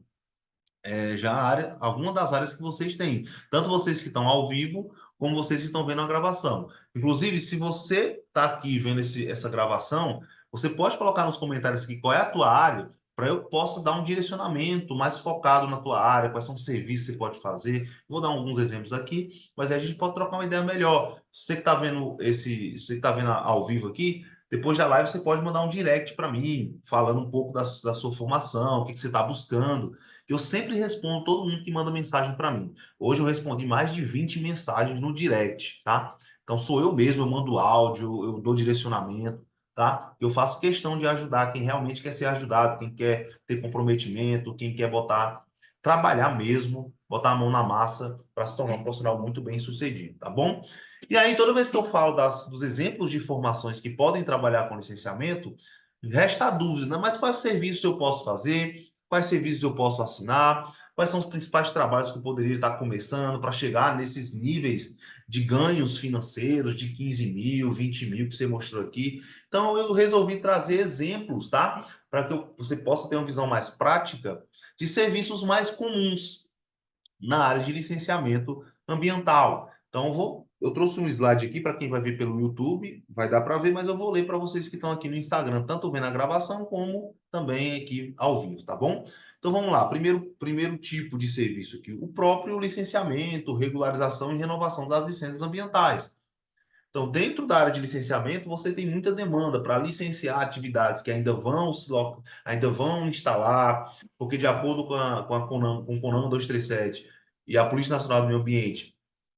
já a área, alguma das áreas que vocês têm. Tanto vocês que estão ao vivo, como vocês que estão vendo a gravação. Inclusive, se você está aqui vendo essa gravação, você pode colocar nos comentários aqui qual é a tua área, para eu possa dar um direcionamento mais focado na tua área, quais são os serviços que você pode fazer. Vou dar alguns exemplos aqui, mas aí a gente pode trocar uma ideia melhor. Você que está vendo você que está vendo ao vivo aqui, depois da live você pode mandar um direct para mim, falando um pouco da sua formação, o que você está buscando. Eu sempre respondo todo mundo que manda mensagem para mim. Hoje eu respondi mais de 20 mensagens no direct, tá? Então sou eu mesmo, eu mando áudio, eu dou direcionamento, tá? Eu faço questão de ajudar quem realmente quer ser ajudado, quem quer ter comprometimento, quem quer trabalhar mesmo, botar a mão na massa para se tornar um profissional muito bem sucedido, tá bom? E aí, toda vez que eu falo dos exemplos de formações que podem trabalhar com licenciamento, resta a dúvida, né? Mas quais serviços eu posso fazer? Quais serviços eu posso assinar, quais são os principais trabalhos que eu poderia estar começando para chegar nesses níveis de ganhos financeiros de 15 mil, 20 mil que você mostrou aqui. Então, eu resolvi trazer exemplos, tá? Para que você possa ter uma visão mais prática de serviços mais comuns na área de licenciamento ambiental. Então, eu trouxe um slide aqui para quem vai ver pelo YouTube, vai dar para ver, mas eu vou ler para vocês que estão aqui no Instagram, tanto vendo a gravação como também aqui ao vivo, tá bom? Então vamos lá. Primeiro tipo de serviço aqui, o próprio licenciamento, regularização e renovação das licenças ambientais. Então, dentro da área de licenciamento, você tem muita demanda para licenciar atividades que ainda vão instalar, porque de acordo com a CONAMA, com o CONAMA 237 e a Polícia Nacional do Meio Ambiente,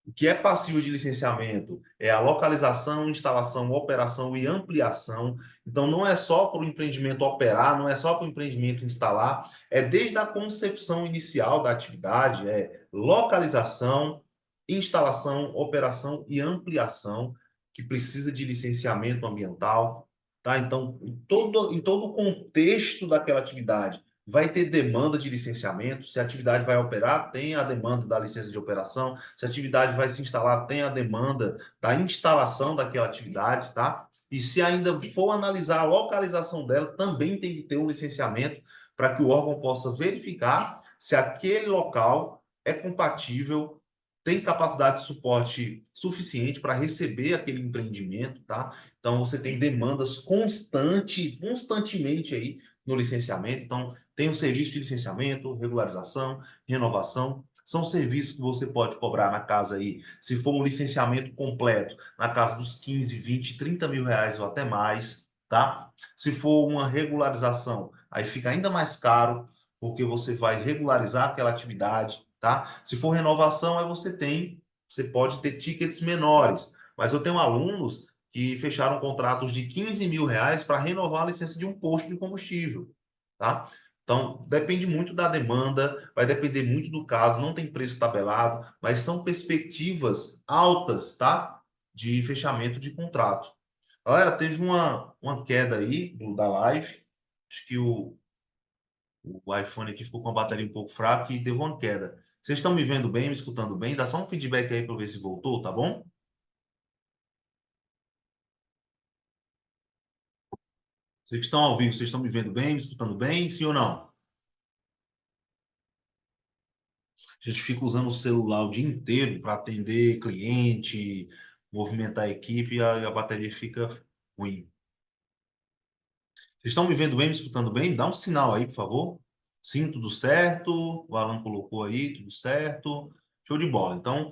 o que é passível de licenciamento é a localização, instalação, operação e ampliação. Então, não é só para o empreendimento operar, não é só para o empreendimento instalar, é desde a concepção inicial da atividade, é localização, instalação, operação e ampliação, que precisa de licenciamento ambiental, tá? Então, em todo o contexto daquela atividade, vai ter demanda de licenciamento. Se a atividade vai operar, tem a demanda da licença de operação. Se a atividade vai se instalar, tem a demanda da instalação daquela atividade, tá? E se ainda for analisar a localização dela, também tem que ter um licenciamento para que o órgão possa verificar se aquele local é compatível, tem capacidade de suporte suficiente para receber aquele empreendimento, tá? Então você tem demandas constantemente aí no licenciamento. Então tem o serviço de licenciamento, regularização, renovação. São serviços que você pode cobrar na casa aí, se for um licenciamento completo, na casa dos 15, 20, 30 mil reais ou até mais, tá? Se for uma regularização, aí fica ainda mais caro, porque você vai regularizar aquela atividade, tá? Se for renovação, aí você pode ter tickets menores. Mas eu tenho alunos que fecharam contratos de 15 mil reais para renovar a licença de um posto de combustível, tá? Então, depende muito da demanda, vai depender muito do caso, não tem preço tabelado, mas são perspectivas altas, tá? De fechamento de contrato. Galera, teve uma queda aí da live, acho que o iPhone aqui ficou com a bateria um pouco fraca e deu uma queda. Vocês estão me vendo bem, me escutando bem? Dá só um feedback aí para ver se voltou, tá bom? Vocês que estão ao vivo, vocês estão me vendo bem, me escutando bem, sim ou não? A gente fica usando o celular o dia inteiro para atender cliente, movimentar a equipe e a bateria fica ruim. Vocês estão me vendo bem, me escutando bem? Dá um sinal aí, por favor. Sim, tudo certo. O Alan colocou aí, tudo certo. Show de bola. Então,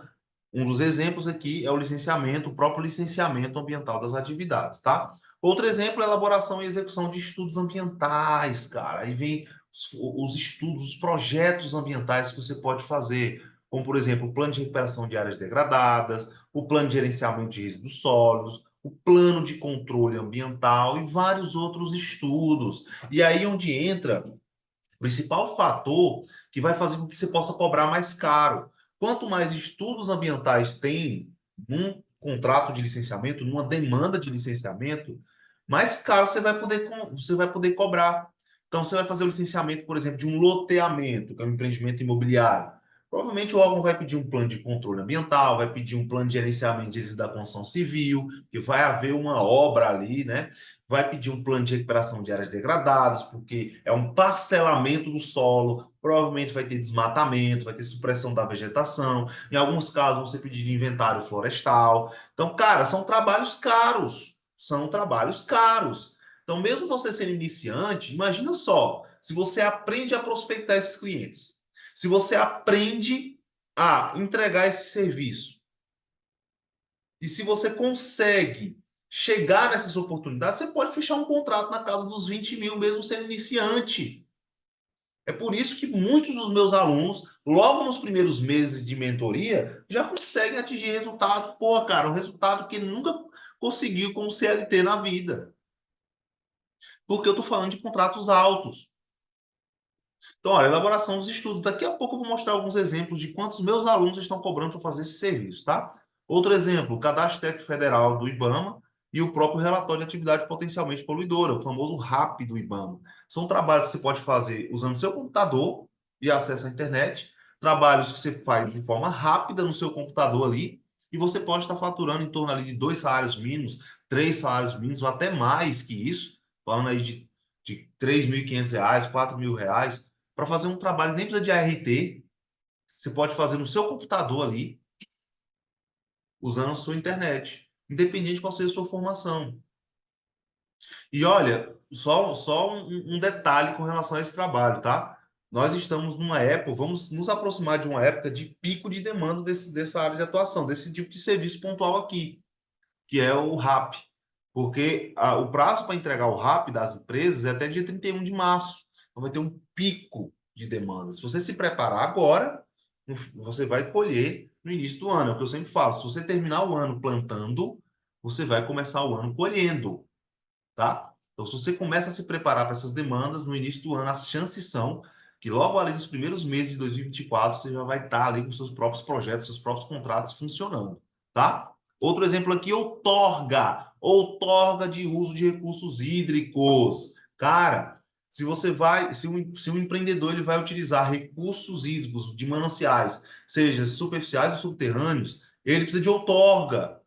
um dos exemplos aqui é o licenciamento, o próprio licenciamento ambiental das atividades, tá? Outro exemplo é a elaboração e execução de estudos ambientais, cara. Aí vem os estudos, os projetos ambientais que você pode fazer, como, por exemplo, o plano de recuperação de áreas degradadas, o plano de gerenciamento de resíduos sólidos, o plano de controle ambiental e vários outros estudos. E aí onde entra o principal fator que vai fazer com que você possa cobrar mais caro. Quanto mais estudos ambientais tem num contrato de licenciamento, numa demanda de licenciamento, mais caro você vai poder cobrar. Então, você vai fazer o licenciamento, por exemplo, de um loteamento, que é um empreendimento imobiliário. Provavelmente o órgão vai pedir um plano de controle ambiental, vai pedir um plano de gerenciamento de resíduos da construção civil, que vai haver uma obra ali, né? Vai pedir um plano de recuperação de áreas degradadas, porque é um parcelamento do solo, provavelmente vai ter desmatamento, vai ter supressão da vegetação, em alguns casos vão ser pedido inventário florestal. Então, cara, são trabalhos caros, são trabalhos caros. Então, mesmo você sendo iniciante, imagina só, se você aprende a prospectar esses clientes, se você aprende a entregar esse serviço, e se você consegue chegar nessas oportunidades, você pode fechar um contrato na casa dos 20 mil, mesmo sendo iniciante. É por isso que muitos dos meus alunos, logo nos primeiros meses de mentoria, já conseguem atingir resultado. Pô, cara, um resultado que nunca conseguiu como CLT na vida. Porque eu estou falando de contratos altos. Então, olha, elaboração dos estudos. Daqui a pouco eu vou mostrar alguns exemplos de quantos meus alunos estão cobrando para fazer esse serviço, tá? Outro exemplo, o Cadastro Técnico Federal do IBAMA e o próprio relatório de atividade potencialmente poluidora, o famoso RAP do IBAMA. São trabalhos que você pode fazer usando seu computador e acesso à internet, trabalhos que você faz de forma rápida no seu computador ali, e você pode estar faturando em torno ali de 2 salários mínimos, 3 salários mínimos, ou até mais que isso, falando aí de R$ 3.500, R$ 4.000, para fazer um trabalho, nem precisa de ART, você pode fazer no seu computador ali, usando a sua internet, independente de qual seja a sua formação. E olha, só um detalhe com relação a esse trabalho, tá? Nós estamos numa época, vamos nos aproximar de uma época de pico de demanda dessa área de atuação, desse tipo de serviço pontual aqui, que é o RAP. Porque o prazo para entregar o RAP das empresas é até dia 31 de março. Então vai ter um pico de demanda. Se você se preparar agora, você vai colher no início do ano. É o que eu sempre falo. Se você terminar o ano plantando, você vai começar o ano colhendo, tá? Então, se você começa a se preparar para essas demandas no início do ano, as chances são que logo ali nos primeiros meses de 2024 você já vai estar ali com seus próprios projetos, seus próprios contratos funcionando, tá? Outro exemplo aqui, outorga de uso de recursos hídricos. Cara, se um empreendedor ele vai utilizar recursos hídricos de mananciais, seja superficiais ou subterrâneos, ele precisa de outorga.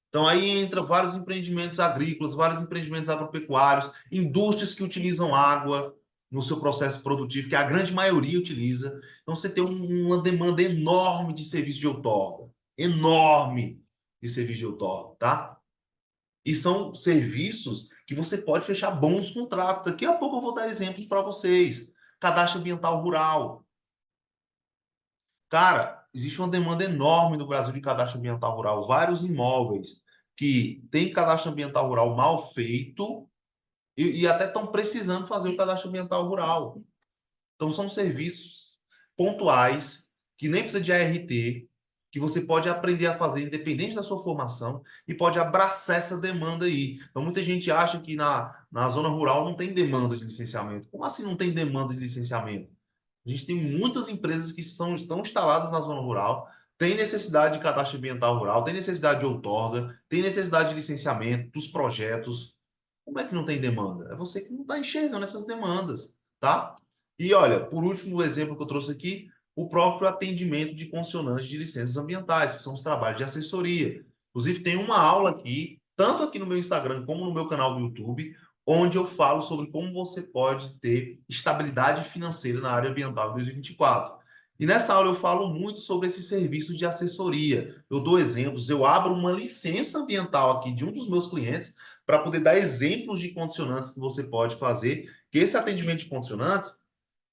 Então, aí entra vários empreendimentos agrícolas, vários empreendimentos agropecuários, indústrias que utilizam água no seu processo produtivo, que a grande maioria utiliza. Então, você tem uma demanda enorme de serviço de outorga. Enorme de serviço de outorga, tá? E são serviços que você pode fechar bons contratos. Daqui a pouco eu vou dar exemplos para vocês. Cadastro ambiental rural. Cara, existe uma demanda enorme no Brasil de cadastro ambiental rural. Vários imóveis que têm cadastro ambiental rural mal feito e até estão precisando fazer o cadastro ambiental rural. Então, são serviços pontuais que nem precisa de ART, que você pode aprender a fazer independente da sua formação e pode abraçar essa demanda aí. Então, muita gente acha que na zona rural não tem demanda de licenciamento. Como assim não tem demanda de licenciamento? A gente tem muitas empresas que estão instaladas na zona rural, tem necessidade de cadastro ambiental rural, tem necessidade de outorga, tem necessidade de licenciamento dos projetos. Como é que não tem demanda? É você que não está enxergando essas demandas, tá? E olha, por último, o exemplo que eu trouxe aqui, o próprio atendimento de concessionários de licenças ambientais, que são os trabalhos de assessoria. Inclusive, tem uma aula aqui, tanto aqui no meu Instagram como no meu canal do YouTube, onde eu falo sobre como você pode ter estabilidade financeira na área ambiental em 2024. E nessa aula eu falo muito sobre esse serviço de assessoria. Eu dou exemplos, eu abro uma licença ambiental aqui de um dos meus clientes para poder dar exemplos de condicionantes que você pode fazer, que esse atendimento de condicionantes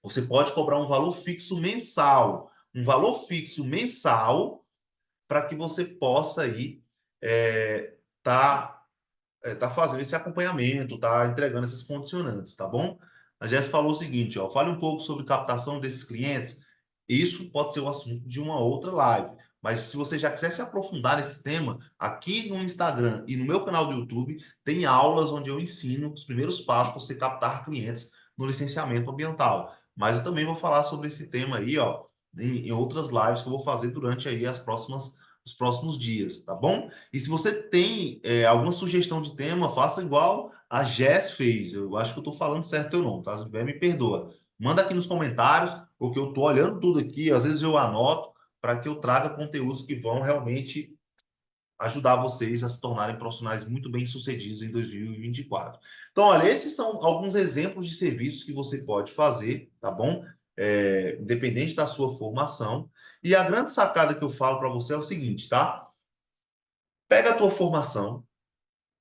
Você pode cobrar um valor fixo mensal. Um valor fixo mensal para que você possa aí tá, tá fazendo esse acompanhamento, tá entregando esses condicionantes, tá bom? A Jéssica falou o seguinte, ó, fale um pouco sobre captação desses clientes. Isso pode ser o assunto de uma outra live. Mas se você já quiser se aprofundar nesse tema, aqui no Instagram e no meu canal do YouTube, tem aulas onde eu ensino os primeiros passos para você captar clientes no licenciamento ambiental. Mas eu também vou falar sobre esse tema aí, ó, em outras lives que eu vou fazer durante aí os próximos dias, tá bom? E se você tem alguma sugestão de tema, faça igual a Jess fez. Eu acho que eu estou falando certo ou não, tá? Se tiver, me perdoa. Manda aqui nos comentários, porque eu estou olhando tudo aqui, às vezes eu anoto, para que eu traga conteúdos que vão realmente ajudar vocês a se tornarem profissionais muito bem-sucedidos em 2024. Então, olha, esses são alguns exemplos de serviços que você pode fazer, tá bom? Independente da sua formação. E a grande sacada que eu falo para você é o seguinte, tá? Pega a tua formação,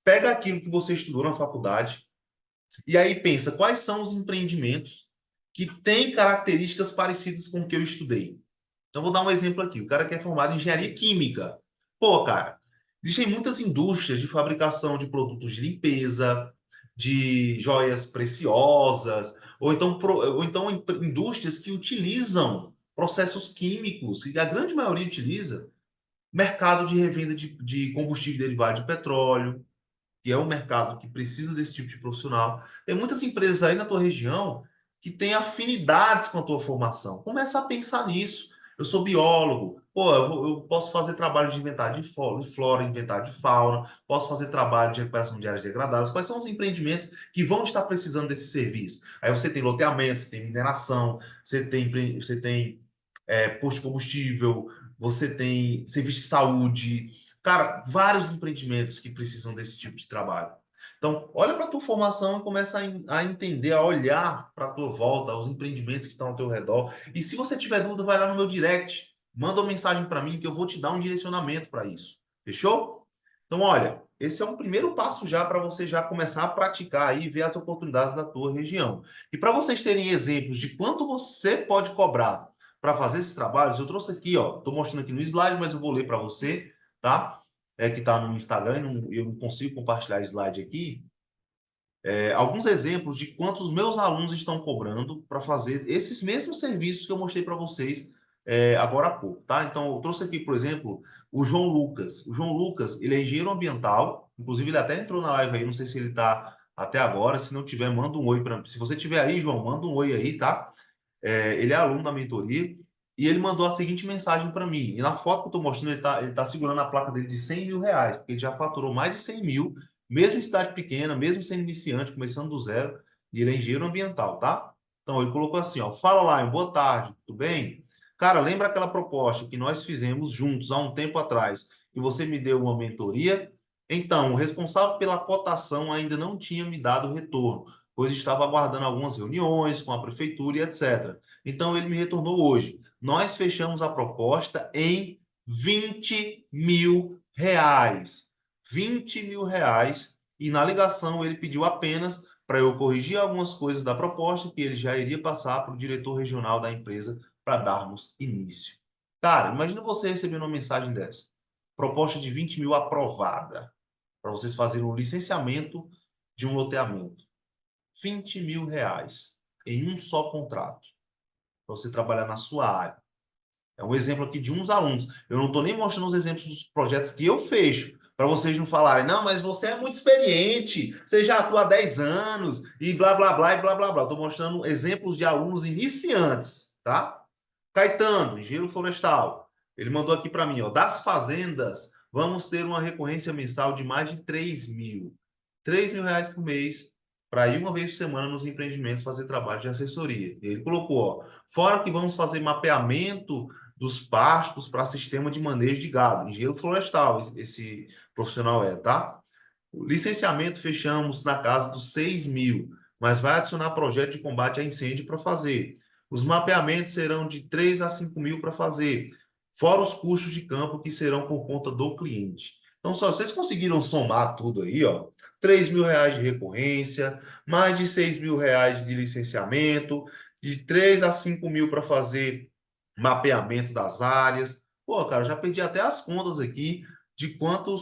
pega aquilo que você estudou na faculdade e aí pensa quais são os empreendimentos que têm características parecidas com o que eu estudei. Então, vou dar um exemplo aqui. O cara que é formado em engenharia química. Pô, cara, existem muitas indústrias de fabricação de produtos de limpeza, de joias preciosas, ou então indústrias que utilizam processos químicos, que a grande maioria utiliza, mercado de revenda de combustível derivado de petróleo, que é um mercado que precisa desse tipo de profissional. Tem muitas empresas aí na tua região que têm afinidades com a tua formação. Começa a pensar nisso. Eu sou biólogo, pô, eu posso fazer trabalho de inventário de flora, inventário de fauna, posso fazer trabalho de recuperação de áreas degradadas. Quais são os empreendimentos que vão estar precisando desse serviço? Aí você tem loteamento, você tem mineração, você tem posto de combustível, você tem serviço de saúde, cara, vários empreendimentos que precisam desse tipo de trabalho. Então, olha para a tua formação e começa a entender, a olhar para a tua volta, os empreendimentos que estão ao teu redor. E se você tiver dúvida, vai lá no meu direct, manda uma mensagem para mim que eu vou te dar um direcionamento para isso. Fechou? Então, olha, esse é um primeiro passo já para você já começar a praticar aí e ver as oportunidades da tua região. E para vocês terem exemplos de quanto você pode cobrar para fazer esses trabalhos, eu trouxe aqui, ó, estou mostrando aqui no slide, mas eu vou ler para você, tá? Que está no Instagram, eu não consigo compartilhar slide aqui. Alguns exemplos de quanto os meus alunos estão cobrando para fazer esses mesmos serviços que eu mostrei para vocês agora há pouco, tá? Então, eu trouxe aqui, por exemplo, o João Lucas. O João Lucas, ele é engenheiro ambiental, inclusive ele até entrou na live aí, não sei se ele está até agora, se não tiver, manda um oi para mim. Se você tiver aí, João, manda um oi aí, tá? Ele é aluno da mentoria e ele mandou a seguinte mensagem para mim. E na foto que eu estou mostrando, ele tá segurando a placa dele de 100 mil reais, porque ele já faturou mais de 100 mil, mesmo em cidade pequena, mesmo sendo iniciante, começando do zero, e ele é engenheiro ambiental, tá? Então, ele colocou assim, ó, fala lá, boa tarde, tudo bem? Cara, lembra aquela proposta que nós fizemos juntos há um tempo atrás, que você me deu uma mentoria? Então, o responsável pela cotação ainda não tinha me dado retorno, pois estava aguardando algumas reuniões com a prefeitura e etc. Então, ele me retornou hoje. Nós fechamos a proposta em 20 mil reais. 20 mil reais. E na ligação ele pediu apenas para eu corrigir algumas coisas da proposta que ele já iria passar para o diretor regional da empresa para darmos início. Cara, imagina você recebendo uma mensagem dessa. Proposta de 20 mil aprovada para vocês fazerem um licenciamento de um loteamento. 20 mil reais em um só contrato para você trabalhar na sua área. É um exemplo aqui de uns alunos. Eu não estou nem mostrando os exemplos dos projetos que eu fecho, para vocês não falarem, não, mas você é muito experiente, você já atua há 10 anos, e blá, blá, blá, e blá, blá, blá. Estou mostrando exemplos de alunos iniciantes, tá? Caetano, engenheiro florestal, ele mandou aqui para mim, ó, das fazendas, vamos ter uma recorrência mensal de mais de 3 mil. 3 mil reais por mês para ir uma vez por semana nos empreendimentos fazer trabalho de assessoria. E ele colocou, ó, fora que vamos fazer mapeamento dos pastos para sistema de manejo de gado, engenheiro florestal, esse profissional tá? O licenciamento fechamos na casa dos 6 mil, mas vai adicionar projeto de combate a incêndio para fazer. Os mapeamentos serão de 3 a 5 mil para fazer, fora os custos de campo que serão por conta do cliente. Então, só vocês conseguiram somar tudo aí, ó. 3 mil reais de recorrência, mais de 6 mil reais de licenciamento, de 3 a 5 mil para fazer mapeamento das áreas. Pô, cara, já perdi até as contas aqui de quanto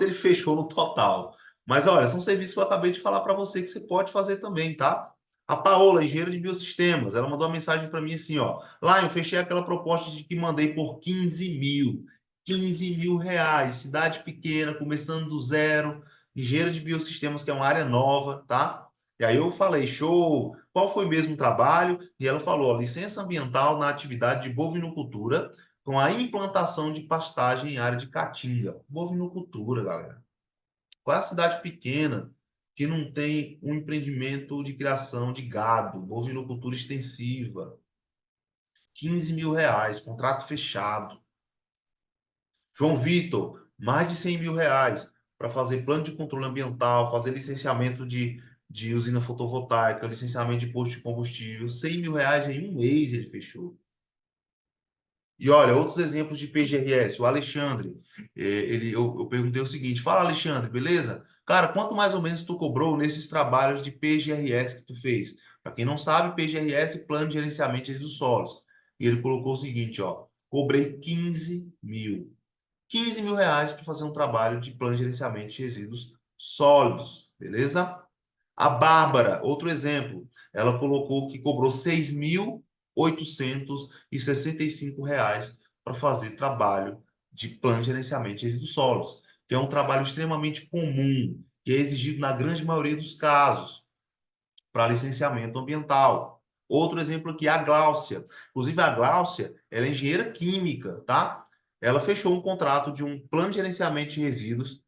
ele fechou no total. Mas olha, são serviços que eu acabei de falar para você que você pode fazer também, tá? A Paola, engenheira de biosistemas, ela mandou uma mensagem para mim assim, ó. Lá, eu fechei aquela proposta de que mandei por 15 mil. 15 mil reais, cidade pequena, começando do zero, engenheira de biosistemas, que é uma área nova, tá? E aí eu falei, show, qual foi mesmo o trabalho? E ela falou, ó, licença ambiental na atividade de bovinocultura com a implantação de pastagem em área de caatinga. Bovinocultura, galera. Qual é a cidade pequena que não tem um empreendimento de criação de gado, bovinocultura extensiva? 15 mil reais, contrato fechado. João Vitor, mais de 100 mil reais para fazer plano de controle ambiental, fazer licenciamento de usina fotovoltaica, licenciamento de posto de combustível. 100 mil reais em um mês ele fechou. E olha, outros exemplos de PGRS. O Alexandre, eu perguntei o seguinte: fala, Alexandre, beleza? Cara, quanto mais ou menos tu cobrou nesses trabalhos de PGRS que tu fez? Para quem não sabe, PGRS, Plano de Gerenciamento de Resíduos Sólidos. E ele colocou o seguinte, ó, cobrei 15 mil. 15 mil reais para fazer um trabalho de plano de gerenciamento de resíduos sólidos, beleza? A Bárbara, outro exemplo, ela colocou que cobrou 6.865 reais para fazer trabalho de plano de gerenciamento de resíduos sólidos, que é um trabalho extremamente comum, que é exigido na grande maioria dos casos para licenciamento ambiental. Outro exemplo aqui, a Gláucia. Inclusive, a Gláucia, ela é engenheira química, tá? Ela fechou um contrato de um plano de gerenciamento de resíduos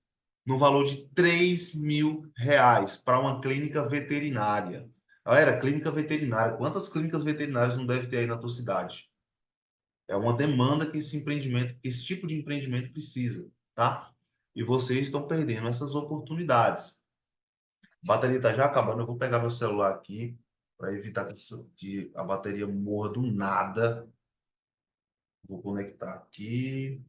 no valor de 3 mil reais para uma clínica veterinária. Galera, clínica veterinária, quantas clínicas veterinárias não deve ter aí na tua cidade? É uma demanda que esse empreendimento, que esse tipo de empreendimento precisa, tá? E vocês estão perdendo essas oportunidades. A bateria está já acabando, eu vou pegar meu celular aqui para evitar que a bateria morra do nada. Vou conectar aqui.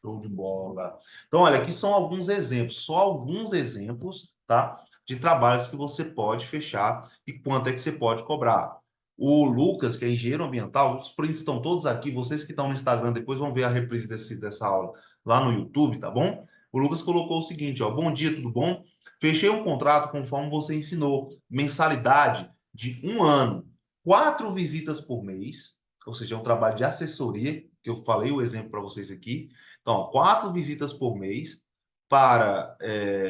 Show de bola. Então, olha, aqui são alguns exemplos, só alguns exemplos, tá? De trabalhos que você pode fechar e quanto é que você pode cobrar. O Lucas, que é engenheiro ambiental, os prints estão todos aqui. Vocês que estão no Instagram depois vão ver a reprise dessa aula lá no YouTube, tá bom? O Lucas colocou o seguinte, ó. Bom dia, tudo bom? Fechei um contrato conforme você ensinou. Mensalidade de 1 ano. 4 visitas por mês, ou seja, é um trabalho de assessoria, que eu falei o exemplo para vocês aqui. Então, 4 visitas por mês para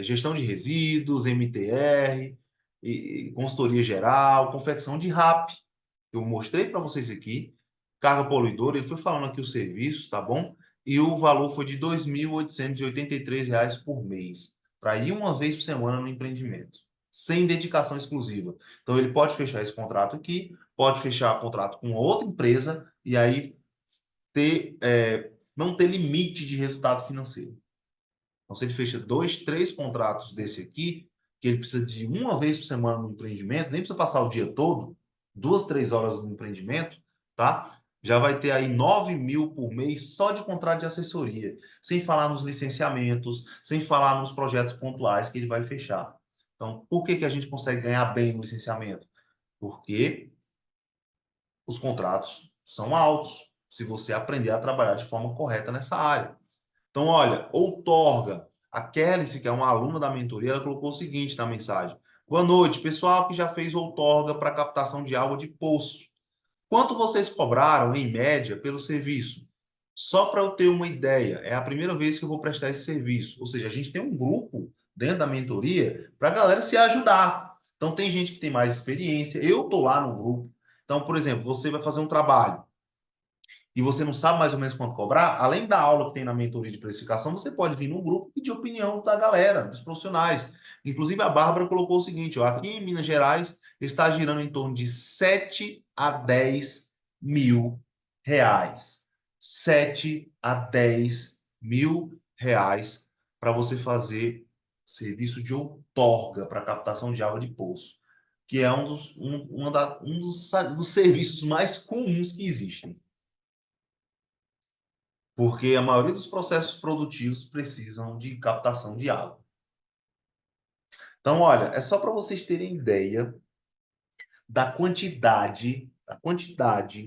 gestão de resíduos, MTR, e consultoria geral, confecção de RAP. Eu mostrei para vocês aqui, carga poluidora, ele foi falando aqui o serviço, tá bom? E o valor foi de R$ 2.883 por mês, para ir uma vez por semana no empreendimento, sem dedicação exclusiva. Então, ele pode fechar esse contrato aqui, pode fechar contrato com outra empresa, e aí não ter limite de resultado financeiro. Então, se ele fecha 2, 3 contratos desse aqui, que ele precisa de uma vez por semana no empreendimento, nem precisa passar o dia todo, 2, 3 horas no empreendimento, tá? Já vai ter aí 9 mil por mês só de contrato de assessoria, sem falar nos licenciamentos, sem falar nos projetos pontuais que ele vai fechar. Então, por que a gente consegue ganhar bem no licenciamento? Porque os contratos são altos, se você aprender a trabalhar de forma correta nessa área. Então, olha, outorga. A Kelly, que é uma aluna da mentoria, ela colocou o seguinte na mensagem. Boa noite, pessoal que já fez outorga para captação de água de poço. Quanto vocês cobraram, em média, pelo serviço? Só para eu ter uma ideia, é a primeira vez que eu vou prestar esse serviço. Ou seja, a gente tem um grupo dentro da mentoria para a galera se ajudar. Então, tem gente que tem mais experiência. Eu estou lá no grupo. Então, por exemplo, você vai fazer um trabalho e você não sabe mais ou menos quanto cobrar, além da aula que tem na mentoria de precificação, você pode vir no grupo e pedir opinião da galera, dos profissionais. Inclusive, a Bárbara colocou o seguinte: ó, aqui em Minas Gerais está girando em torno de 7 a 10 mil reais. 7 a 10 mil reais para você fazer serviço de outorga para captação de água de poço, que é um dos serviços mais comuns que existem, porque a maioria dos processos produtivos precisam de captação de água. Então, olha, é só para vocês terem ideia da quantidade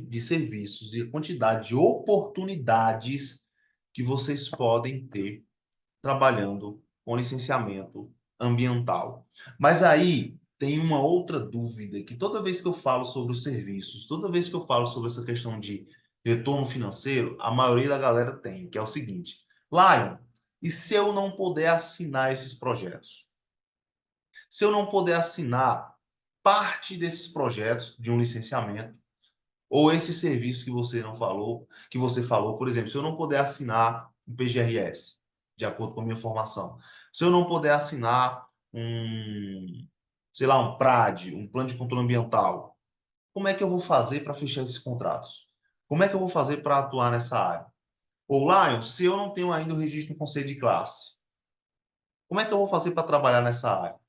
de serviços e a quantidade de oportunidades que vocês podem ter trabalhando com licenciamento ambiental. Mas aí tem uma outra dúvida, que toda vez que eu falo sobre os serviços, toda vez que eu falo sobre essa questão de retorno financeiro, a maioria da galera tem, que é o seguinte: Lion, e se eu não puder assinar esses projetos? Se eu não puder assinar parte desses projetos de um licenciamento, ou esse serviço que você não falou, que você falou, por exemplo, se eu não puder assinar um PGRS, de acordo com a minha formação, se eu não puder assinar um, sei lá, um PRAD, um plano de controle ambiental, como é que eu vou fazer para fechar esses contratos? Como é que eu vou fazer para atuar nessa área? Ou, Lion, se eu não tenho ainda o registro no conselho de classe, como é que eu vou fazer para trabalhar nessa área?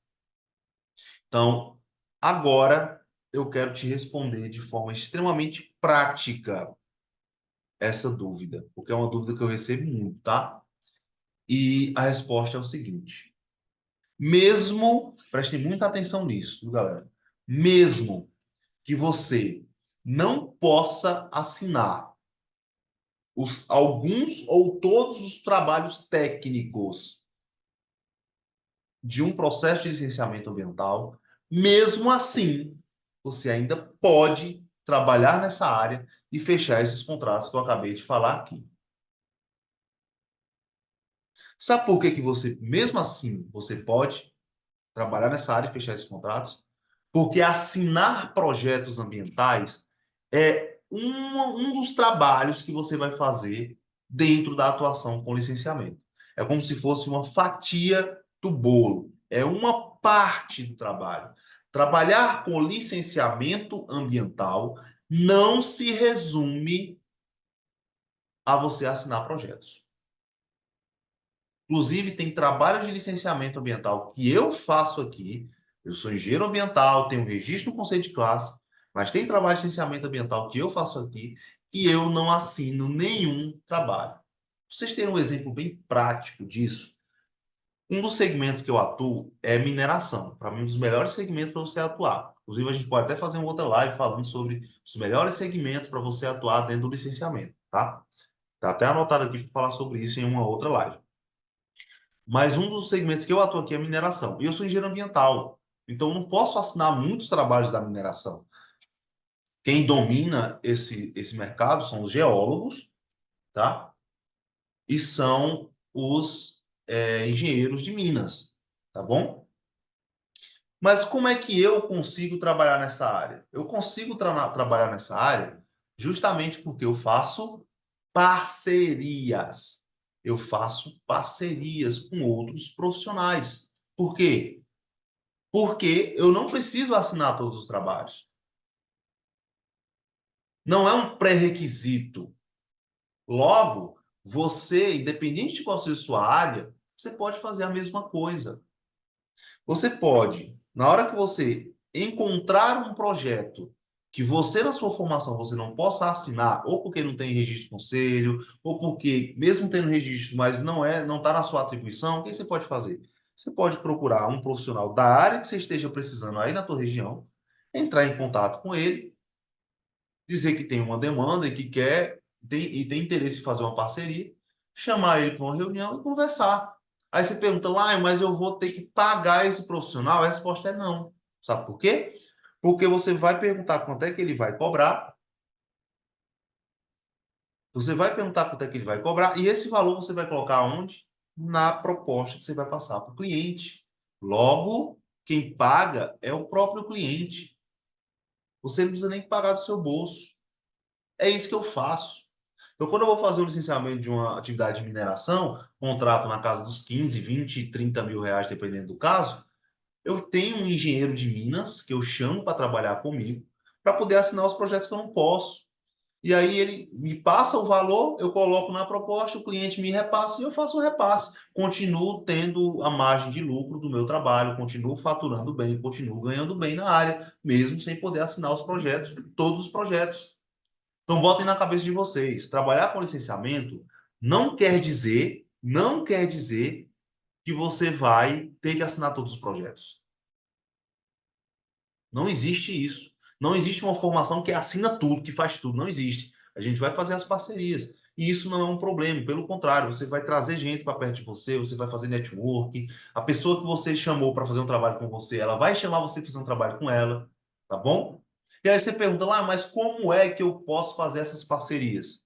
Então, agora eu quero te responder de forma extremamente prática essa dúvida, porque é uma dúvida que eu recebo muito, tá? E a resposta é o seguinte: mesmo, prestem muita atenção nisso, viu, galera? Mesmo que você não possa assinar alguns ou todos os trabalhos técnicos de um processo de licenciamento ambiental, mesmo assim, você ainda pode trabalhar nessa área e fechar esses contratos que eu acabei de falar aqui. Sabe por que que você, mesmo assim, você pode trabalhar nessa área e fechar esses contratos? Porque assinar projetos ambientais é um dos trabalhos que você vai fazer dentro da atuação com licenciamento. É como se fosse uma fatia do bolo, é uma parte do trabalho. Trabalhar com licenciamento ambiental não se resume a você assinar projetos. Inclusive, tem trabalho de licenciamento ambiental que eu faço aqui. Eu sou engenheiro ambiental, tenho registro no conceito de classe, mas tem trabalho de licenciamento ambiental que eu faço aqui e eu não assino nenhum trabalho. Pra vocês terem um exemplo bem prático disso, um dos segmentos que eu atuo é mineração. Para mim, um dos melhores segmentos para você atuar. Inclusive, a gente pode até fazer uma outra live falando sobre os melhores segmentos para você atuar dentro do licenciamento, tá? Tá até anotado aqui para falar sobre isso em uma outra live. Mas um dos segmentos que eu atuo aqui é mineração. E eu sou engenheiro ambiental. Então, eu não posso assinar muitos trabalhos da mineração. Quem domina esse mercado são os geólogos, tá? E são os engenheiros de minas, tá bom? Mas como é que eu consigo trabalhar nessa área? Eu consigo trabalhar nessa área justamente porque eu faço parcerias. Eu faço parcerias com outros profissionais. Por quê? Porque eu não preciso assinar todos os trabalhos. Não é um pré-requisito. Logo, você, independente de qual seja a sua área, você pode fazer a mesma coisa. Você pode, na hora que você encontrar um projeto que você, na sua formação, você não possa assinar, ou porque não tem registro de conselho, ou porque, mesmo tendo registro, mas não está na sua atribuição, o que você pode fazer? Você pode procurar um profissional da área que você esteja precisando aí na tua região, entrar em contato com ele, dizer que tem uma demanda e que tem interesse em fazer uma parceria, chamar ele para uma reunião e conversar. Aí você pergunta lá, mas eu vou ter que pagar esse profissional? A resposta é não. Sabe por quê? Porque você vai perguntar quanto é que ele vai cobrar, você vai perguntar quanto é que ele vai cobrar, e esse valor você vai colocar onde? Na proposta que você vai passar para o cliente. Logo, quem paga é o próprio cliente. Você não precisa nem pagar do seu bolso. É isso que eu faço. Então, quando eu vou fazer o licenciamento de uma atividade de mineração, contrato na casa dos 15, 20, 30 mil reais, dependendo do caso, eu tenho um engenheiro de Minas que eu chamo para trabalhar comigo, para poder assinar os projetos que eu não posso. E aí ele me passa o valor, eu coloco na proposta, o cliente me repassa e eu faço o repasse. Continuo tendo a margem de lucro do meu trabalho, continuo faturando bem, continuo ganhando bem na área, mesmo sem poder assinar os projetos, todos os projetos. Então, botem na cabeça de vocês, trabalhar com licenciamento não quer dizer que você vai ter que assinar todos os projetos. Não existe isso. Não existe uma formação que assina tudo, que faz tudo, não existe. A gente vai fazer as parcerias. E isso não é um problema, pelo contrário, você vai trazer gente para perto de você, você vai fazer network, a pessoa que você chamou para fazer um trabalho com você, ela vai chamar você para fazer um trabalho com ela, tá bom? E aí você pergunta lá, mas como é que eu posso fazer essas parcerias?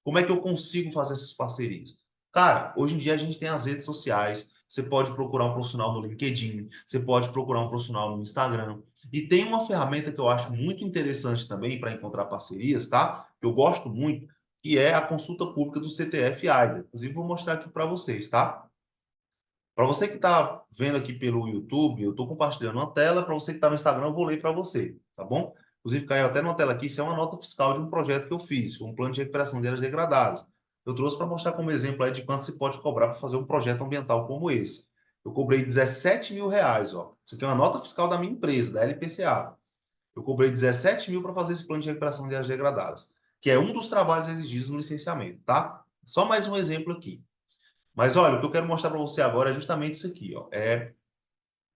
Como é que eu consigo fazer essas parcerias? Cara, hoje em dia a gente tem as redes sociais, você pode procurar um profissional no LinkedIn, você pode procurar um profissional no Instagram. E tem uma ferramenta que eu acho muito interessante também para encontrar parcerias, tá? Que eu gosto muito, que é a consulta pública do CTF-AIDA. Inclusive, vou mostrar aqui para vocês, tá? Para você que está vendo aqui pelo YouTube, eu estou compartilhando uma tela. Para você que está no Instagram, eu vou ler para você, tá bom? Inclusive, caiu até na tela aqui, isso é uma nota fiscal de um projeto que eu fiz, um plano de recuperação de áreas degradadas. Eu trouxe para mostrar como exemplo aí de quanto se pode cobrar para fazer um projeto ambiental como esse. Eu cobrei R$ 17.000, ó. Isso aqui é uma nota fiscal da minha empresa, da LPCA. Eu cobrei 17 mil para fazer esse plano de recuperação de áreas degradadas, que é um dos trabalhos exigidos no licenciamento, tá? Só mais um exemplo aqui. Mas olha, o que eu quero mostrar para você agora é justamente isso aqui, ó. É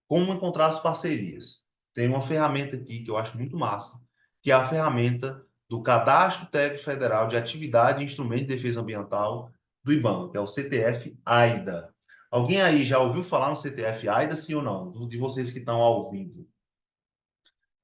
como encontrar as parcerias. Tem uma ferramenta aqui que eu acho muito massa, que é a ferramenta do Cadastro Técnico Federal de Atividade e Instrumento de Defesa Ambiental do IBAMA, que é o CTF-AIDA. Alguém aí já ouviu falar no CTF-AIDA, sim ou não? De vocês que estão ao vivo.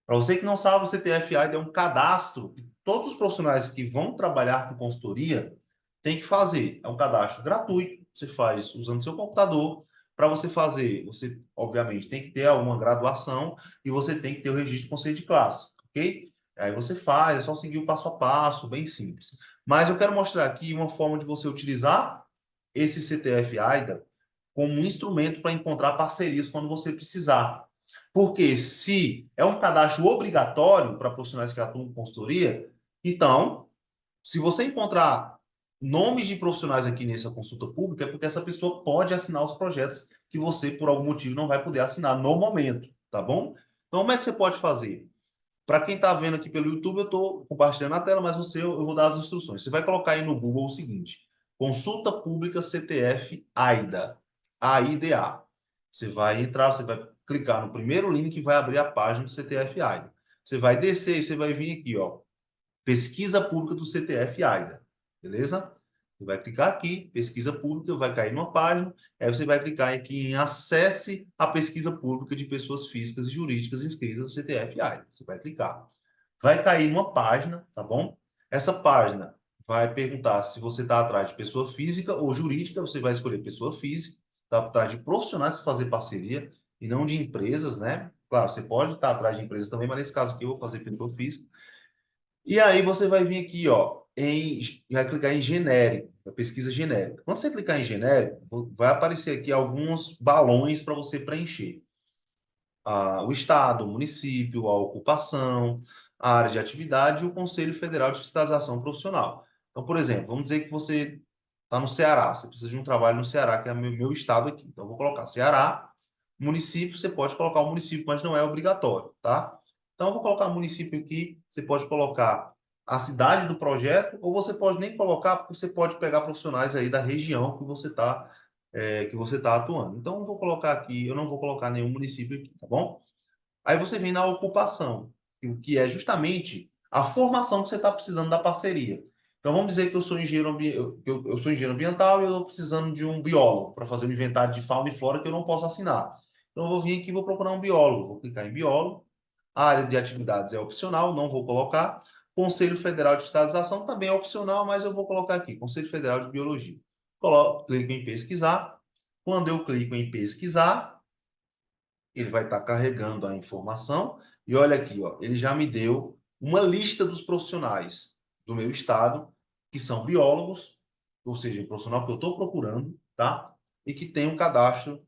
Para você que não sabe, o CTF-AIDA é um cadastro que todos os profissionais que vão trabalhar com consultoria têm que fazer. É um cadastro gratuito, você faz usando seu computador. Para você fazer, você, obviamente, tem que ter alguma graduação e você tem que ter o registro de conceito de classe, ok? Aí você faz, é só seguir o passo a passo, bem simples. Mas eu quero mostrar aqui uma forma de você utilizar esse CTF-AIDA como um instrumento para encontrar parcerias quando você precisar. Porque se é um cadastro obrigatório para profissionais que atuam com consultoria, então, se você encontrar nomes de profissionais aqui nessa consulta pública, é porque essa pessoa pode assinar os projetos que você, por algum motivo, não vai poder assinar no momento, tá bom? Então, como é que você pode fazer? Para quem está vendo aqui pelo YouTube, eu estou compartilhando a tela, mas eu vou dar as instruções. Você vai colocar aí no Google o seguinte: Consulta Pública CTF AIDA. AIDA. Você vai entrar, você vai clicar no primeiro link e vai abrir a página do CTF AIDA. Você vai descer e você vai vir aqui, ó, Pesquisa Pública do CTF AIDA. Beleza? Você vai clicar aqui, pesquisa pública, vai cair numa página, aí você vai clicar aqui em acesse a pesquisa pública de pessoas físicas e jurídicas inscritas no CTF AIDA. Você vai clicar. Vai cair numa página, tá bom? Essa página vai perguntar se você está atrás de pessoa física ou jurídica, você vai escolher pessoa física, está atrás de profissionais para fazer parceria e não de empresas, né? Claro, você pode estar atrás de empresas também, mas nesse caso aqui eu vou fazer pessoa física. E aí você vai vir aqui, ó, vai clicar em genérico, a pesquisa genérica. Quando você clicar em genérico, vai aparecer aqui alguns balões para você preencher. O estado, o município, a ocupação, a área de atividade e o Conselho Federal de Fiscalização Profissional. Então, por exemplo, vamos dizer que você está no Ceará, você precisa de um trabalho no Ceará, que é meu estado aqui. Então, eu vou colocar Ceará, município, você pode colocar o município, mas não é obrigatório, tá? Então, eu vou colocar o município aqui, você pode colocar a cidade do projeto, ou você pode nem colocar, porque você pode pegar profissionais aí da região que você está atuando. Então, eu vou colocar aqui, eu não vou colocar nenhum município aqui, tá bom? Aí você vem na ocupação, que é justamente a formação que você está precisando da parceria. Então, vamos dizer que eu sou engenheiro, eu sou engenheiro ambiental e eu estou precisando de um biólogo para fazer um inventário de fauna e flora que eu não posso assinar. Então, eu vou vir aqui e vou procurar um biólogo. Vou clicar em biólogo. A área de atividades é opcional, não vou colocar. Conselho Federal de Fiscalização também é opcional, mas eu vou colocar aqui, Conselho Federal de Biologia. Clico em pesquisar. Quando eu clico em pesquisar, ele vai estar carregando a informação. E olha aqui, ó, ele já me deu uma lista dos profissionais do meu estado, que são biólogos, ou seja, o profissional que eu estou procurando, tá? E que tem um cadastro,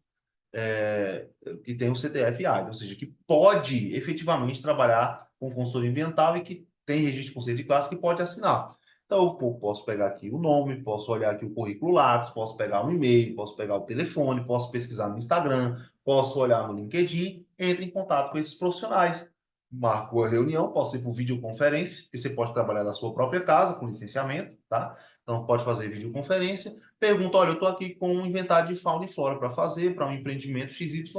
que tem o CTF-AIDA, ou seja, que pode efetivamente trabalhar com consultoria ambiental e que tem registro de conceito de classe que pode assinar. Então, eu posso pegar aqui o nome, posso olhar aqui o currículo Lattes, posso pegar um e-mail, posso pegar o telefone, posso pesquisar no Instagram, posso olhar no LinkedIn, entre em contato com esses profissionais. Marco a reunião, posso ir por videoconferência, que você pode trabalhar da sua própria casa, com licenciamento, tá? Então, pode fazer videoconferência. Pergunta, olha, eu estou aqui com um inventário de fauna e flora para fazer, para um empreendimento XYZ.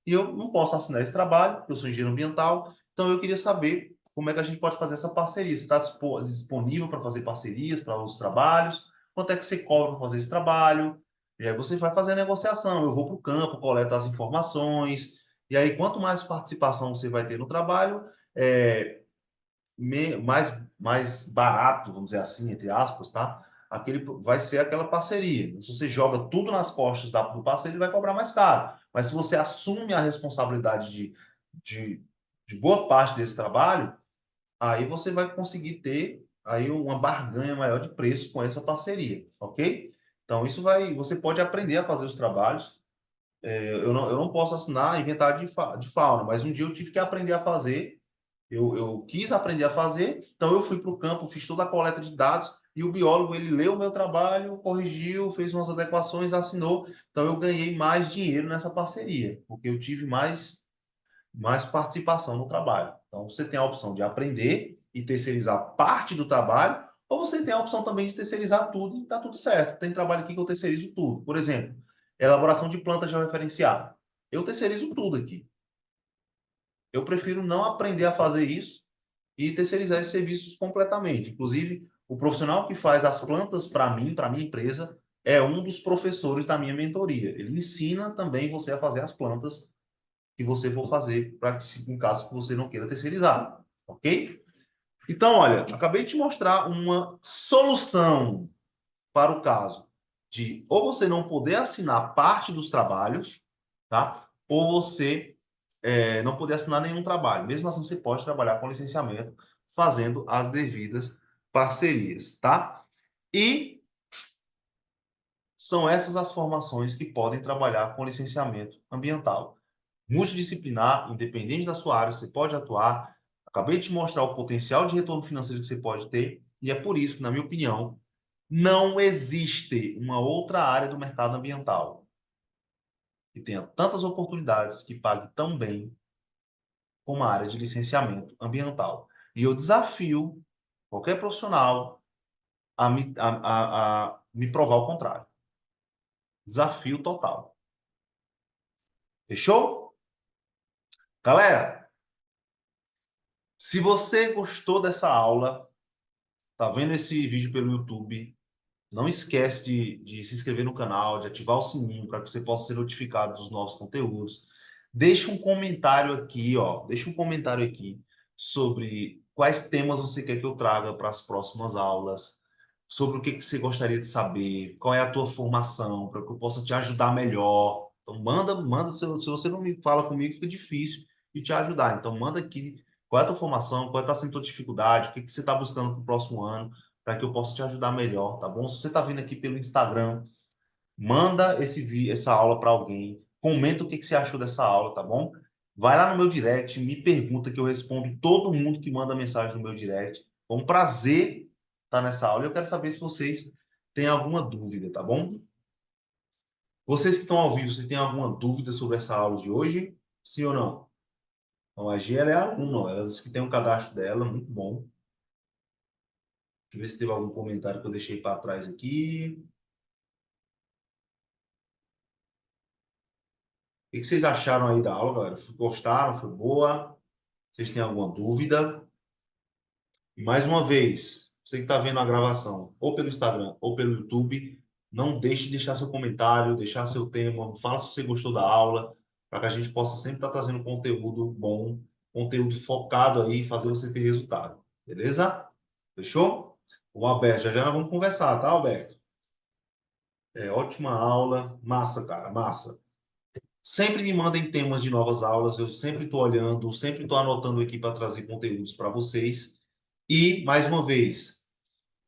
E eu não posso assinar esse trabalho, eu sou engenheiro ambiental, então eu queria saber como é que a gente pode fazer essa parceria. Você está disponível para fazer parcerias para os trabalhos? Quanto é que você cobra para fazer esse trabalho? E aí você vai fazer a negociação. Eu vou para o campo, coleto as informações. E aí, quanto mais participação você vai ter no trabalho, mais barato, vamos dizer assim, entre aspas, tá? Vai ser aquela parceria. Se você joga tudo nas costas do parceiro, ele vai cobrar mais caro. Mas se você assume a responsabilidade de, de boa parte desse trabalho, aí você vai conseguir ter aí uma barganha maior de preço com essa parceria, ok? Então, você pode aprender a fazer os trabalhos. Eu não posso assinar inventário de fauna, mas um dia eu tive que aprender a fazer. Eu quis aprender a fazer, então eu fui para o campo, fiz toda a coleta de dados e o biólogo ele leu o meu trabalho, corrigiu, fez umas adequações, assinou. Então eu ganhei mais dinheiro nessa parceria, porque eu tive mais participação no trabalho. Então você tem a opção de aprender e terceirizar parte do trabalho, ou você tem a opção também de terceirizar tudo e está tudo certo. Tem trabalho aqui que eu terceirizo tudo. Por exemplo, elaboração de planta georreferenciada. Eu terceirizo tudo aqui. Eu prefiro não aprender a fazer isso e terceirizar esses serviços completamente. Inclusive, o profissional que faz as plantas para mim, para minha empresa, é um dos professores da minha mentoria. Ele ensina também você a fazer as plantas que você for fazer, para em caso que você não queira terceirizar, ok? Então, olha, acabei de te mostrar uma solução para o caso de ou você não poder assinar parte dos trabalhos, tá? Ou você não poder assinar nenhum trabalho. Mesmo assim, você pode trabalhar com licenciamento fazendo as devidas parcerias, tá? E são essas as formações que podem trabalhar com licenciamento ambiental. Multidisciplinar, independente da sua área, você pode atuar. Acabei de te mostrar o potencial de retorno financeiro que você pode ter, e é por isso que, na minha opinião, não existe uma outra área do mercado ambiental que tenha tantas oportunidades, que pague tão bem como a área de licenciamento ambiental. E eu desafio qualquer profissional a me provar o contrário. Desafio total. Fechou? Galera, se você gostou dessa aula, tá vendo esse vídeo pelo YouTube, não esquece de se inscrever no canal, de ativar o sininho para que você possa ser notificado dos novos conteúdos. Deixa um comentário aqui, ó. Deixa um comentário aqui sobre quais temas você quer que eu traga para as próximas aulas, sobre o que você gostaria de saber, qual é a tua formação, para que eu possa te ajudar melhor. Então manda, se você não me fala comigo, fica difícil de te ajudar. Então manda aqui qual é a tua formação, qual está sendo a tua dificuldade, o que você está buscando para o próximo ano, para que eu possa te ajudar melhor, tá bom? Se você está vindo aqui pelo Instagram, manda essa aula para alguém, comenta o que você achou dessa aula, tá bom? Vai lá no meu direct, me pergunta que eu respondo todo mundo que manda mensagem no meu direct. Foi um prazer estar nessa aula e eu quero saber se vocês têm alguma dúvida, tá bom? Vocês que estão ao vivo, você tem alguma dúvida sobre essa aula de hoje? Sim ou não? Então, a Gia, ela é aluna, ó, ela disse que tem um cadastro dela, muito bom. Deixa eu ver se teve algum comentário que eu deixei para trás aqui. O que vocês acharam aí da aula, galera? Gostaram? Foi boa? Vocês têm alguma dúvida? E mais uma vez, você que está vendo a gravação, ou pelo Instagram ou pelo YouTube, não deixe de deixar seu comentário, deixar seu tema, fala se você gostou da aula, para que a gente possa sempre estar trazendo conteúdo bom, conteúdo focado aí em fazer você ter resultado. Beleza? Fechou? O Alberto, já já nós vamos conversar, tá, Alberto? Ótima aula, massa, cara, massa. Sempre me mandem temas de novas aulas, eu sempre estou olhando, sempre estou anotando aqui para trazer conteúdos para vocês. E, mais uma vez,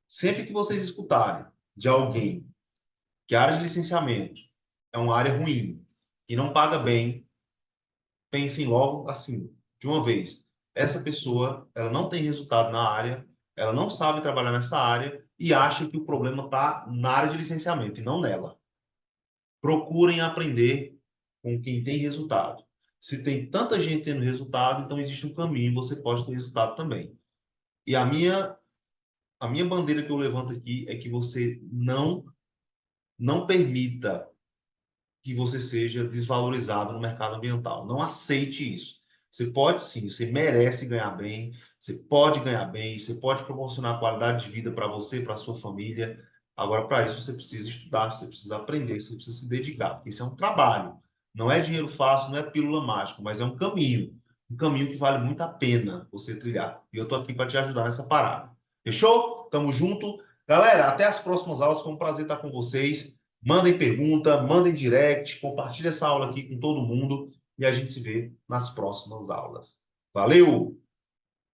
sempre que vocês escutarem de alguém que a área de licenciamento é uma área ruim e não paga bem, pensem logo assim, de uma vez. Essa pessoa, ela não tem resultado na área, ela não sabe trabalhar nessa área e acha que o problema está na área de licenciamento e não nela. Procurem aprender com quem tem resultado. Se tem tanta gente tendo resultado, então existe um caminho, você pode ter resultado também. E a minha bandeira que eu levanto aqui é que você não permita que você seja desvalorizado no mercado ambiental. Não aceite isso. Você pode sim, você merece ganhar bem, você pode ganhar bem, você pode proporcionar qualidade de vida para você, para sua família. Agora, para isso, você precisa estudar, você precisa aprender, você precisa se dedicar, porque isso é um trabalho. Não é dinheiro fácil, não é pílula mágica, mas é um caminho que vale muito a pena você trilhar. E eu tô aqui para te ajudar nessa parada. Fechou? Tamo junto. Galera, até as próximas aulas. Foi um prazer estar com vocês. Mandem pergunta, mandem direct, compartilhe essa aula aqui com todo mundo e a gente se vê nas próximas aulas. Valeu!